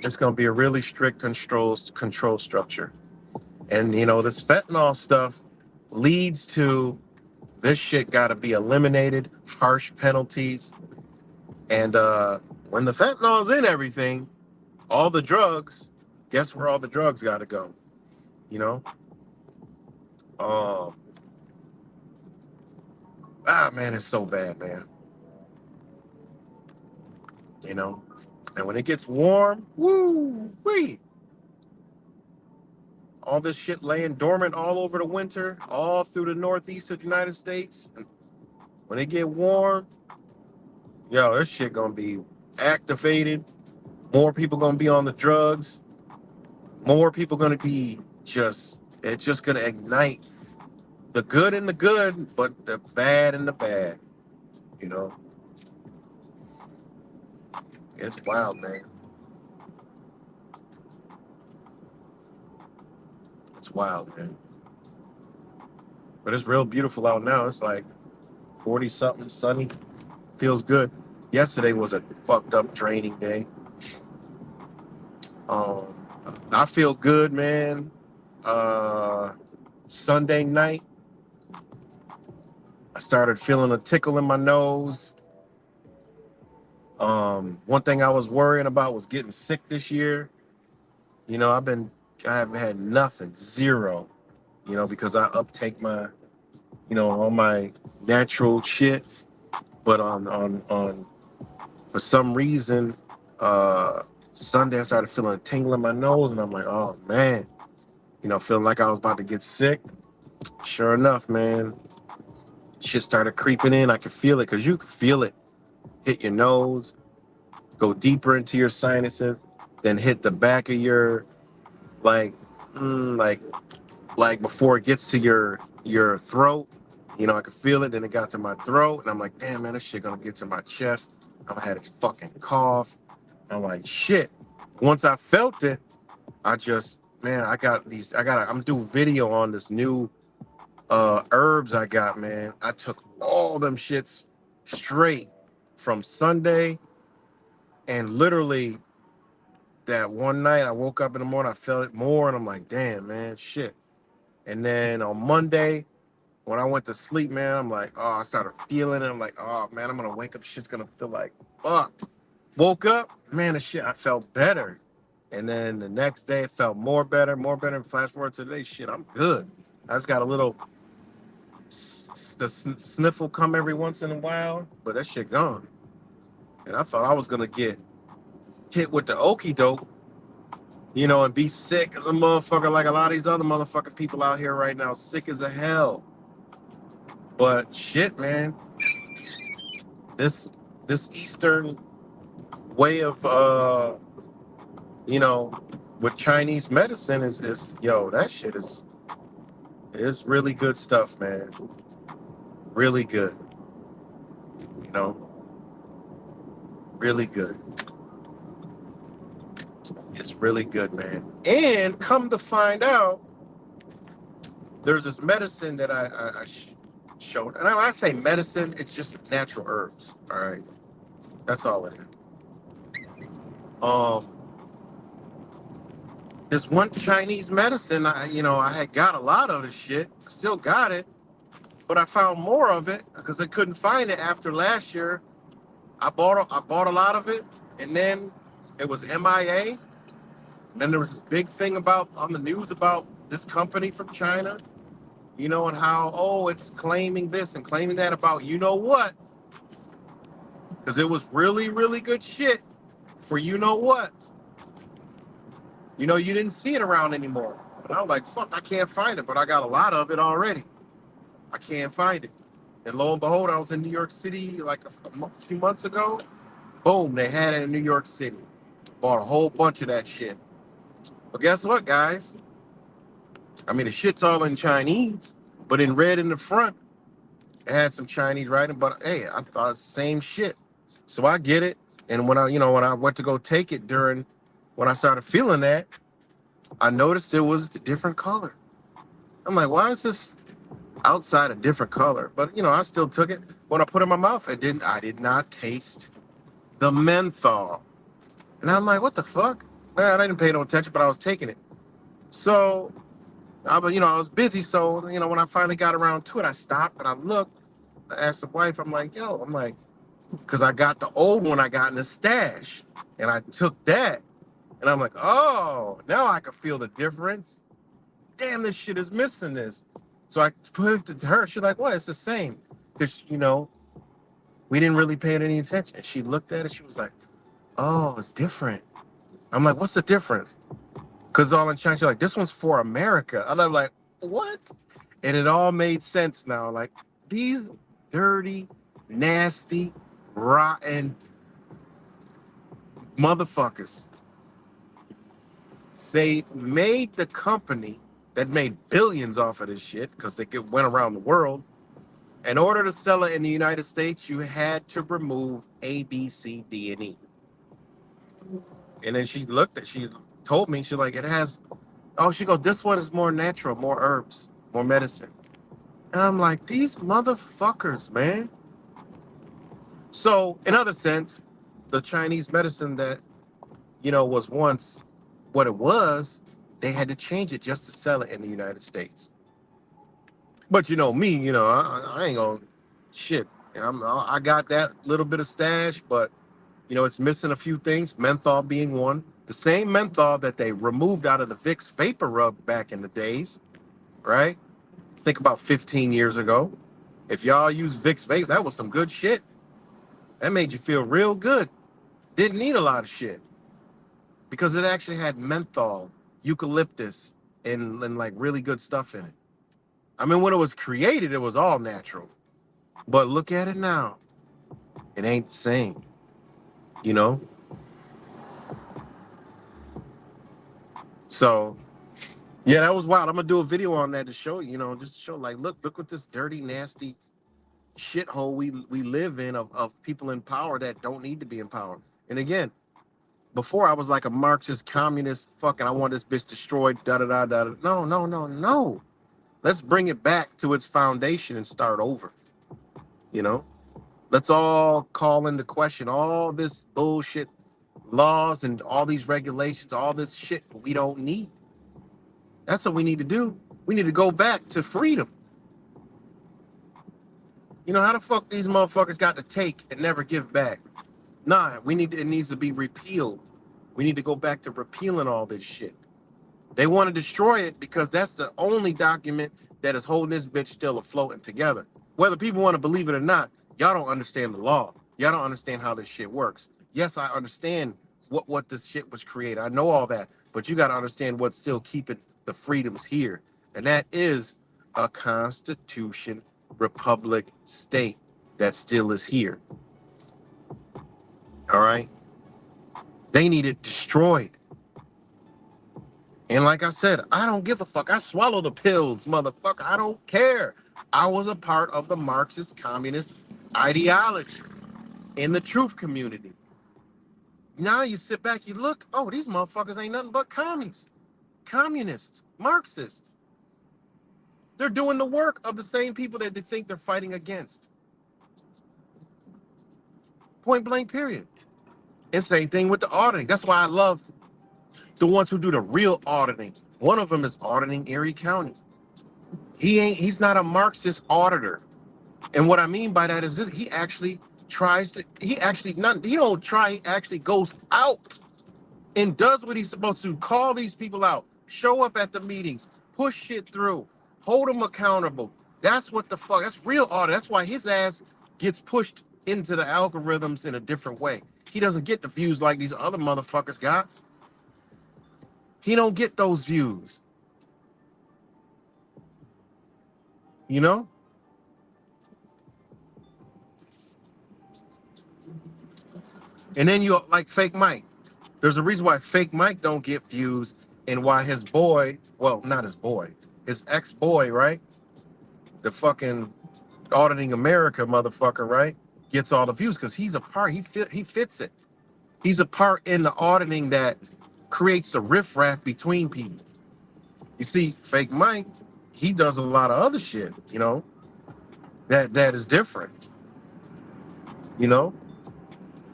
It's gonna be a really strict control structure. And you know, this fentanyl stuff leads to this shit gotta be eliminated, harsh penalties. And when the fentanyl's in everything, all the drugs, guess where all the drugs gotta go? You know? Um man, it's so bad, man. You know? And when it gets warm, woo wee. All this shit laying dormant all over the winter, all through the northeast of the United States. And when it get warm, yo, this shit gonna be activated. More people gonna be on the drugs. More people gonna be it's just gonna ignite the good and the good, but the bad and the bad. You know, it's wild, man. It's wild, man. But it's real beautiful out now. It's like 40 something, sunny. Feels good. Yesterday was a fucked up, draining day. Um, I feel good, man. Uh, Sunday night, I started feeling a tickle in my nose. One thing I was worrying about was getting sick this year. You know, I haven't had nothing, zero. You know, because I uptake my, all my natural shit. But on for some reason, Sunday I started feeling a tingle in my nose, and I'm like, oh man, feeling like I was about to get sick. Sure enough, man, shit started creeping in. I could feel it because you could feel it hit your nose, go deeper into your sinuses, then hit the back of your like, mm, like like before it gets to your throat. I could feel it. Then it got to my throat, and I'm like, damn man, this shit gonna get to my chest. I had this fucking cough. I'm like, shit. Once I felt it, I just, man, I'm doing video on this new herbs I got, man. I took all them shits straight from Sunday, and literally that one night I woke up in the morning, I felt it more, and I'm like, damn, man, shit. And then on Monday, when I went to sleep, man, I'm like, oh, I started feeling it. I'm like, oh man, I'm gonna wake up, shit's gonna feel like fuck. Woke up, man, the shit, I felt better. And then the next day it felt more better, more better. Flash forward to today, shit, I'm good. I just got a little sniffle come every once in a while, but that shit gone. And I thought I was gonna get hit with the okey doke, and be sick as a motherfucker like a lot of these other motherfucking people out here right now, sick as a hell. But shit, man, this Eastern way of you know, with Chinese medicine is yo, that shit is really good stuff, man. Really good. You know, really good. It's really good, man. And come to find out, there's this medicine that I showed. And when I say medicine, it's just natural herbs. All right. That's all it is. Um, this one Chinese medicine, I had got a lot of the shit. Still got it, but I found more of it because I couldn't find it after last year. I bought a lot of it, and then it was MIA. And then there was this big thing about on the news about this company from China, and how it's claiming this and claiming that about what, because it was really really good shit for what. You didn't see it around anymore. And I was like, fuck, I can't find it, but I got a lot of it already. I can't find it. And lo and behold, I was in New York City like a few months ago. Boom, they had it in New York City. Bought a whole bunch of that shit. But guess what, guys? I mean, the shit's all in Chinese, but in red in the front, it had some Chinese writing. But hey, I thought it's the same shit. So I get it. And when I went to go take it when I started feeling that, I noticed it was a different color. I'm like, why is this outside a different color? But I still took it. When I put it in my mouth, I did not taste the menthol. And I'm like, what the fuck? Man, I didn't pay no attention, but I was taking it. So I was busy. So, when I finally got around to it, I stopped and I looked. I asked the wife, I'm like, because I got the old one I got in the stash. And I took that. And I'm like, oh, now I can feel the difference. Damn, this shit is missing this. So I put it to her. She's like, what? It's the same. Because, we didn't really pay it any attention. And she looked at it. She was like, oh, it's different. I'm like, what's the difference? Because all in China, she's like, this one's for America. And I'm like, what? And it all made sense now. Like, these dirty, nasty, rotten motherfuckers. They made the company that made billions off of this shit because went around the world. In order to sell it in the United States, you had to remove A, B, C, D, and E. And then she told me, she's like, it has, she goes, this one is more natural, more herbs, more medicine. And I'm like, these motherfuckers, man. So, in other sense, the Chinese medicine that, was once what it was, they had to change it just to sell it in the United States. But me, I ain't gonna shit. I got that little bit of stash, but it's missing a few things. Menthol being one. The same menthol that they removed out of the Vicks Vapor Rub back in the days, right? Think about 15 years ago. If y'all use Vicks Vape, that was some good shit. That made you feel real good. Didn't need a lot of shit because it actually had menthol, eucalyptus, and like really good stuff in it. I mean, when it was created, it was all natural. But look at it now. It ain't the same, you know? So, yeah, that was wild. I'm going to do a video on that to show you, just to show, like, look what this dirty, nasty shithole we live in of people in power that don't need to be in power. And again, before I was like a Marxist, communist, fucking, I want this bitch destroyed, da-da-da-da. No, no, no, no. Let's bring it back to its foundation and start over, you know? Let's all call into question all this bullshit laws and all these regulations, all this shit we don't need. That's what we need to do. We need to go back to freedom. How the fuck these motherfuckers got to take and never give back? Nah, it needs to be repealed. We need to go back to repealing all this shit. They want to destroy it because that's the only document that is holding this bitch still afloat and together. Whether people want to believe it or not, y'all don't understand the law. Y'all don't understand how this shit works. Yes, I understand what this shit was created. I know all that, but you got to understand what's still keeping the freedoms here, and that is a constitution, republic, state that still is here. All right, they need it destroyed. And like I said, I don't give a fuck. I swallow the pills, motherfucker. I don't care. I was a part of the Marxist communist ideology in the truth community. Now you sit back, you look, oh, these motherfuckers ain't nothing but commies, communists, Marxists. They're doing the work of the same people that they think they're fighting against. Point blank, period. And same thing with the auditing. That's why I love the ones who do the real auditing. One of them is auditing Erie County. He's not a Marxist auditor. And what I mean by that is this, he actually tries to, he don't try, he actually goes out and does what he's supposed to. Call these people out, show up at the meetings, push shit through, hold them accountable. That's what the fuck, that's real audit. That's why his ass gets pushed into the algorithms in a different way. He doesn't get the views like these other motherfuckers got. He don't get those views, you know? And then you like Fake Mike. There's a reason why Fake Mike don't get views and why his boy, well, not his boy, his ex-boy, right? The fucking auditing America motherfucker, right? Gets all the views because he's a part, he fits it. He's a part in the auditing that creates a riffraff between people. You see, Fake Mike, he does a lot of other shit, you know, that is different, you know?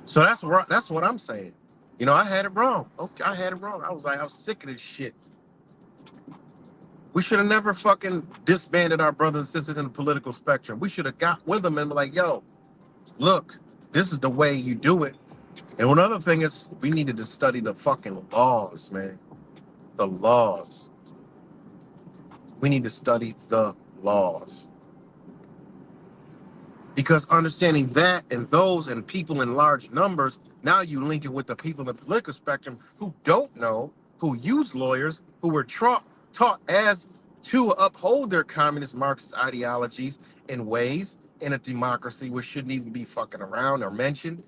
So that's what I'm saying. You know, I had it wrong. Okay, I had it wrong. I was sick of this shit. We should have never fucking disbanded our brothers and sisters in the political spectrum. We should have got with them and be like, yo, look, this is the way you do it. And one other thing is we needed to study the fucking laws, man. The laws. We need to study the laws. Because understanding that and those and people in large numbers, now you link it with the people in the political spectrum who don't know, who use lawyers, who were taught as to uphold their communist Marxist ideologies in ways in a democracy which shouldn't even be fucking around or mentioned.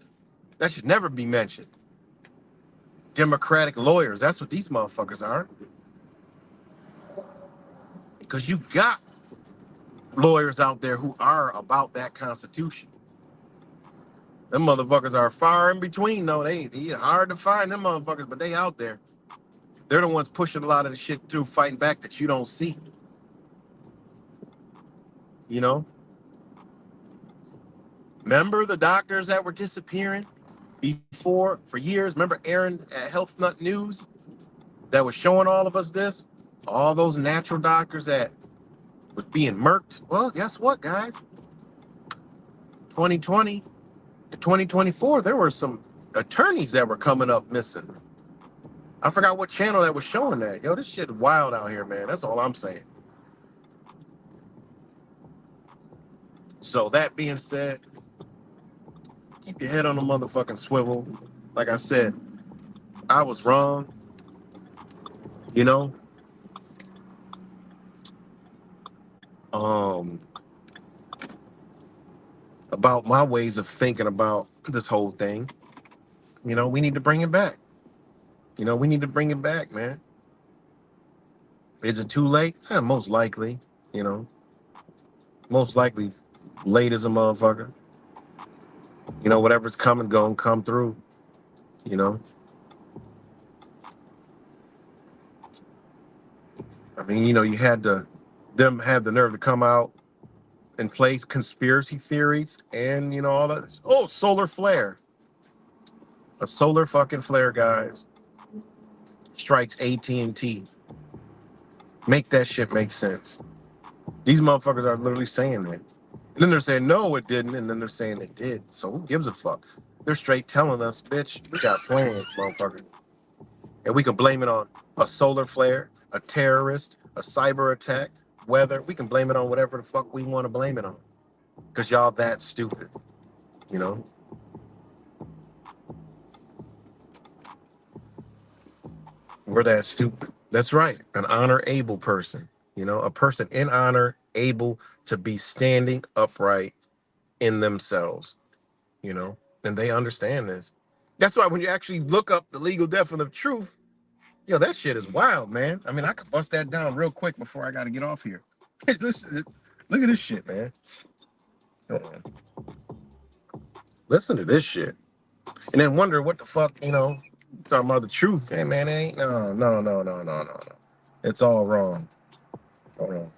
That should never be mentioned. Democratic lawyers, that's what these motherfuckers are. Because you got lawyers out there who are about that Constitution. Them motherfuckers are far in between, though. They hard to find them motherfuckers, but they out there. They're the ones pushing a lot of the shit through, fighting back that you don't see. You know? Remember the doctors that were disappearing before for years? Remember Aaron at Health Nut News that was showing all of us this? All those natural doctors that was being murked. Well, guess what, guys? 2020 to 2024, there were some attorneys that were coming up missing. I forgot what channel that was showing that. Yo, this shit wild out here, man. That's all I'm saying. So that being said, keep your head on the motherfucking swivel. Like I said, I was wrong. You know, um, about my ways of thinking about this whole thing. You know, we need to bring it back. You know, we need to bring it back, man. Is it too late? Most likely. You know, most likely late as a motherfucker. You know, whatever's coming, gonna come through. You know, I mean, you know, you had them have the nerve to come out and play conspiracy theories and you know all that. Oh, solar flare, a solar fucking flare, guys, strikes AT&T. Make that shit make sense. These motherfuckers are literally saying that, and then they're saying no, it didn't, and then they're saying it did. So who gives a fuck? They're straight telling us, bitch, we got plans, motherfucker, and we can blame it on a solar flare, a terrorist, a cyber attack, weather. We can blame it on whatever the fuck we want to blame it on, because y'all that stupid, you know. We're that stupid. That's right. An honor able person, you know, a person in honor, able to be standing upright in themselves, you know, and they understand this. That's why when you actually look up the legal definition of truth, yo, that shit is wild, man. I mean, I could bust that down real quick before I got to get off here. Listen, look at this shit, man. Hold on. Listen to this shit. And then wonder what the fuck, talking about the truth. Hey, man, it ain't, no. It's all wrong. Hold on.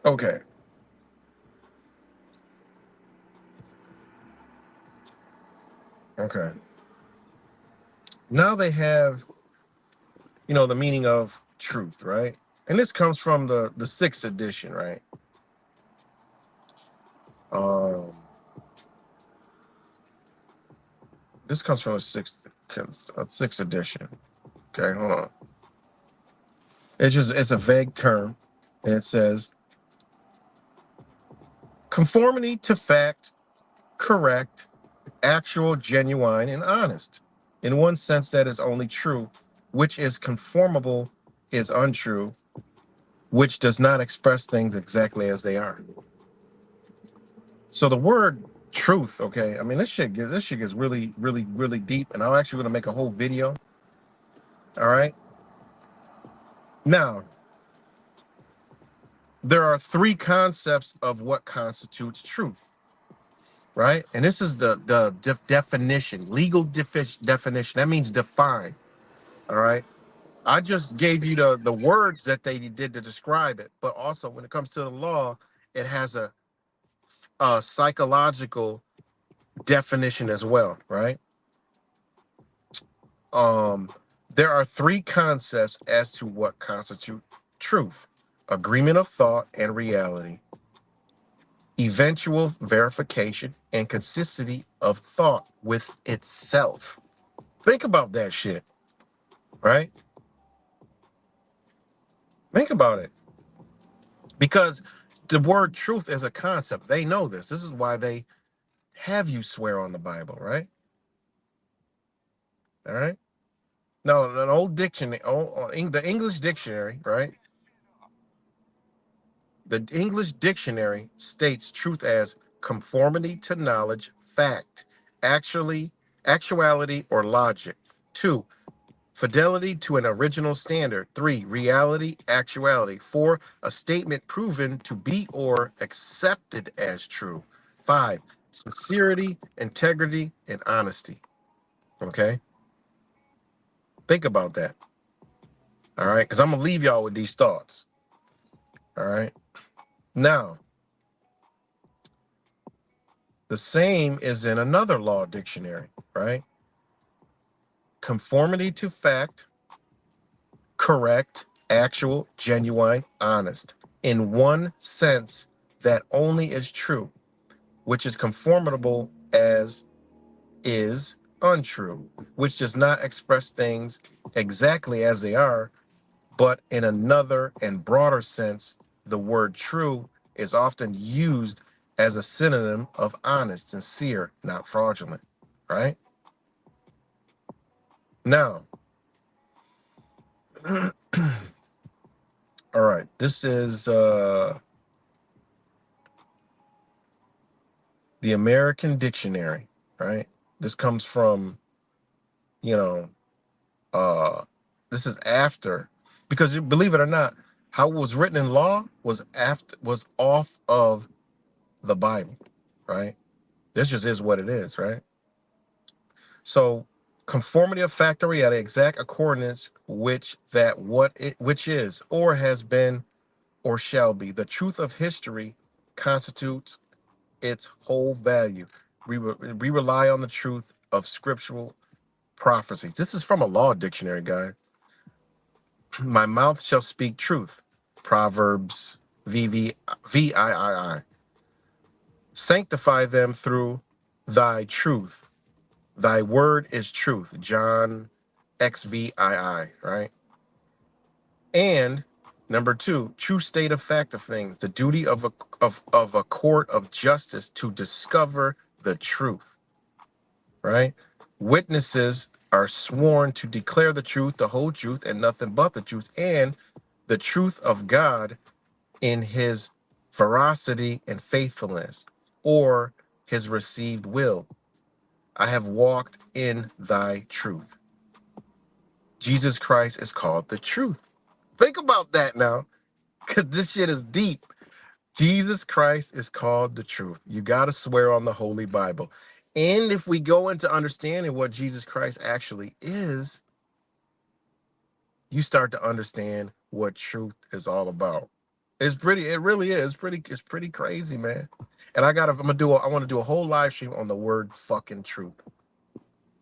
Okay. Okay. Now they have, the meaning of truth, right? And this comes from the sixth edition, right? Um, this comes from a sixth edition. Okay, hold on. It's a vague term, and it says conformity to fact, correct, actual, genuine, and honest. In one sense, that is only true, which is conformable is untrue, which does not express things exactly as they are. So the word truth, okay, I mean this shit gets really, really, really deep, and I'm actually gonna make a whole video. All right. Now, there are three concepts of what constitutes truth, right? And this is the definition, legal definition. That means define. All right. I just gave you the words that they did to describe it, but also when it comes to the law, it has a psychological definition as well, right? There are three concepts as to what constitute truth: agreement of thought and reality, eventual verification, and consistency of thought with itself. Think about that shit, right? Think about it. Because the word truth is a concept. They know this. This is why they have you swear on the Bible, right? All right. No, an old dictionary, the English dictionary, right? The English dictionary states truth as conformity to knowledge, fact, actuality, or logic. 2, fidelity to an original standard. 3, reality, actuality. 4, a statement proven to be or accepted as true. 5, sincerity, integrity, and honesty. Okay? Think about that. All right? Because I'm going to leave y'all with these thoughts. All right? Now, the same is in another law dictionary, right? Conformity to fact, correct, actual, genuine, honest. In one sense, that only is true, which is conformable as is untrue, which does not express things exactly as they are, but in another and broader sense, the word true is often used as a synonym of honest, sincere, not fraudulent, right? Now, all right, this is the American Dictionary, right? This comes from, you know, this is after, because believe it or not, how it was written in law was off of the Bible, right? This just is what it is, right? So conformity of fact or reality, exact accordance which is or has been or shall be. The truth of history constitutes its whole value. We rely on the truth of scriptural prophecies. This is from a law dictionary, guy. My mouth shall speak truth. Proverbs VIII. Sanctify them through thy truth. Thy word is truth. John XVII, right? And number 2, true state of fact of things, the duty of a court of justice to discover the truth, right? Witnesses are sworn to declare the truth, the whole truth, and nothing but the truth, and the truth of God in his veracity and faithfulness, or his received will. I have walked in thy truth. Jesus Christ is called the truth. Think about that now, because this shit is deep. Jesus Christ is called the truth. You got to swear on the Holy Bible. And if we go into understanding what Jesus Christ actually is, you start to understand what truth is all about. It really is it's pretty crazy, man. And I want to do a whole live stream on the word fucking truth.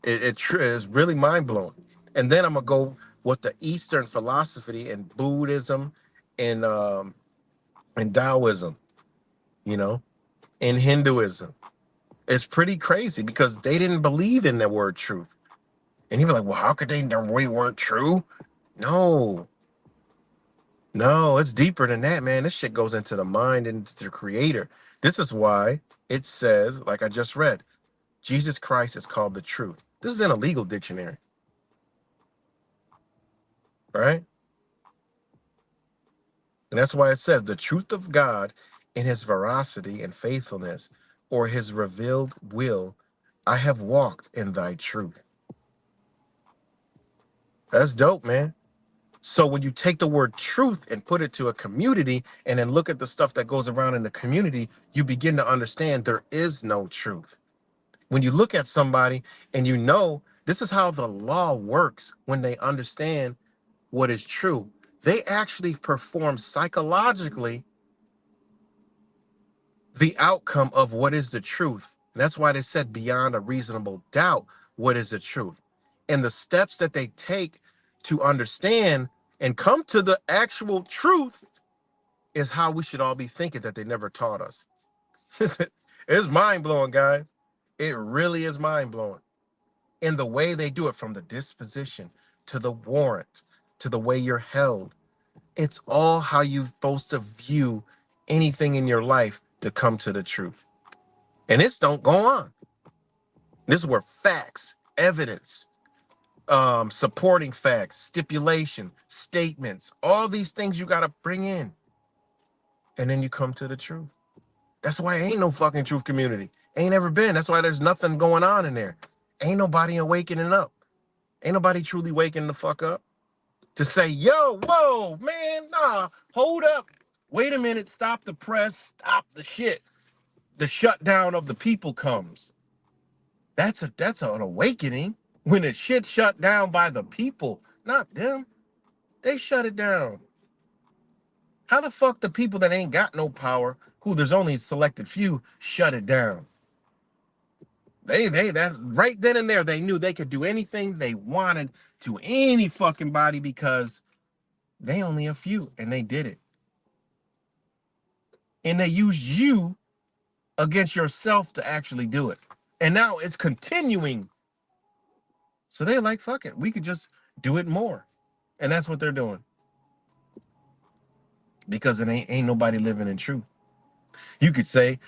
It is really mind blowing. And then I'm gonna go with the Eastern philosophy and Buddhism and Taoism, you know, and Hinduism. It's pretty crazy because they didn't believe in the word truth. And you be like, well, how could they know we weren't true? No, no, it's deeper than that, man. This shit goes into the mind and the creator. This is why it says, like I just read, Jesus Christ is called the truth. This is in a legal dictionary, right? And that's why it says the truth of God in his veracity and faithfulness, or his revealed will, I have walked in thy truth. That's dope, man. So when you take the word truth and put it to a community and then look at the stuff that goes around in the community, you begin to understand there is no truth. When you look at somebody and you know this is how the law works when they understand what is true, they actually perform psychologically the outcome of what is the truth. And that's why they said beyond a reasonable doubt, what is the truth? And the steps that they take to understand and come to the actual truth is how we should all be thinking that they never taught us. It's mind-blowing, guys. It really is mind-blowing. In the way they do it, from the disposition to the warrant to the way you're held. It's all how you're supposed to view anything in your life to come to the truth. And this don't go on. This is where facts, evidence, supporting facts, stipulation, statements, all these things you got to bring in. And then you come to the truth. That's why ain't no fucking truth community. Ain't ever been. That's why there's nothing going on in there. Ain't nobody awakening up. Ain't nobody truly waking the fuck up to say, yo, whoa, man, nah, hold up. Wait a minute, stop the press, stop the shit. The shutdown of the people comes. That's an awakening. When the shit shut down by the people, not them. They shut it down. How the fuck the people that ain't got no power, who there's only a selected few, shut it down? That right then and there, they knew they could do anything they wanted to any fucking body because they only a few, and they did it. And they used you against yourself to actually do it. And now it's continuing. So they're like, fuck it, we could just do it more. And that's what they're doing. Because it ain't nobody living in truth. You could say,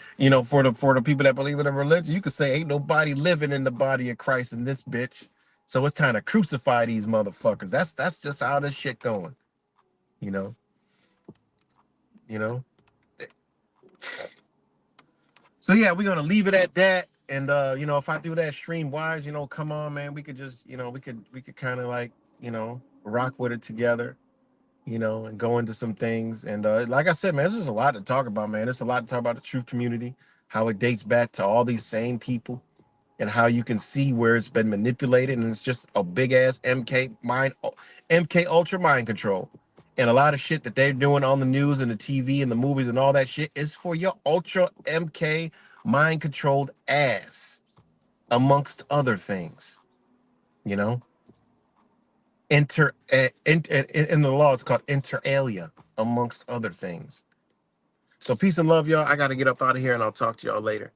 for the people that believe in a religion, you could say ain't nobody living in the body of Christ in this bitch. So it's time to crucify these motherfuckers. That's just how this shit going. You know. So yeah, we're gonna leave it at that. And if I do that stream wise, come on, man, we could just, we could kind of like, rock with it together, and go into some things. And like I said, man, there's just a lot to talk about, man. There's a lot to talk about the truth community, how it dates back to all these same people, and how you can see where it's been manipulated, and it's just a big ass MK Ultra mind control. And a lot of shit that they're doing on the news and the TV and the movies and all that shit is for your Ultra MK mind controlled ass, amongst other things. In the law, it's called inter alia, amongst other things. So peace and love, y'all. I got to get up out of here, and I'll talk to y'all later.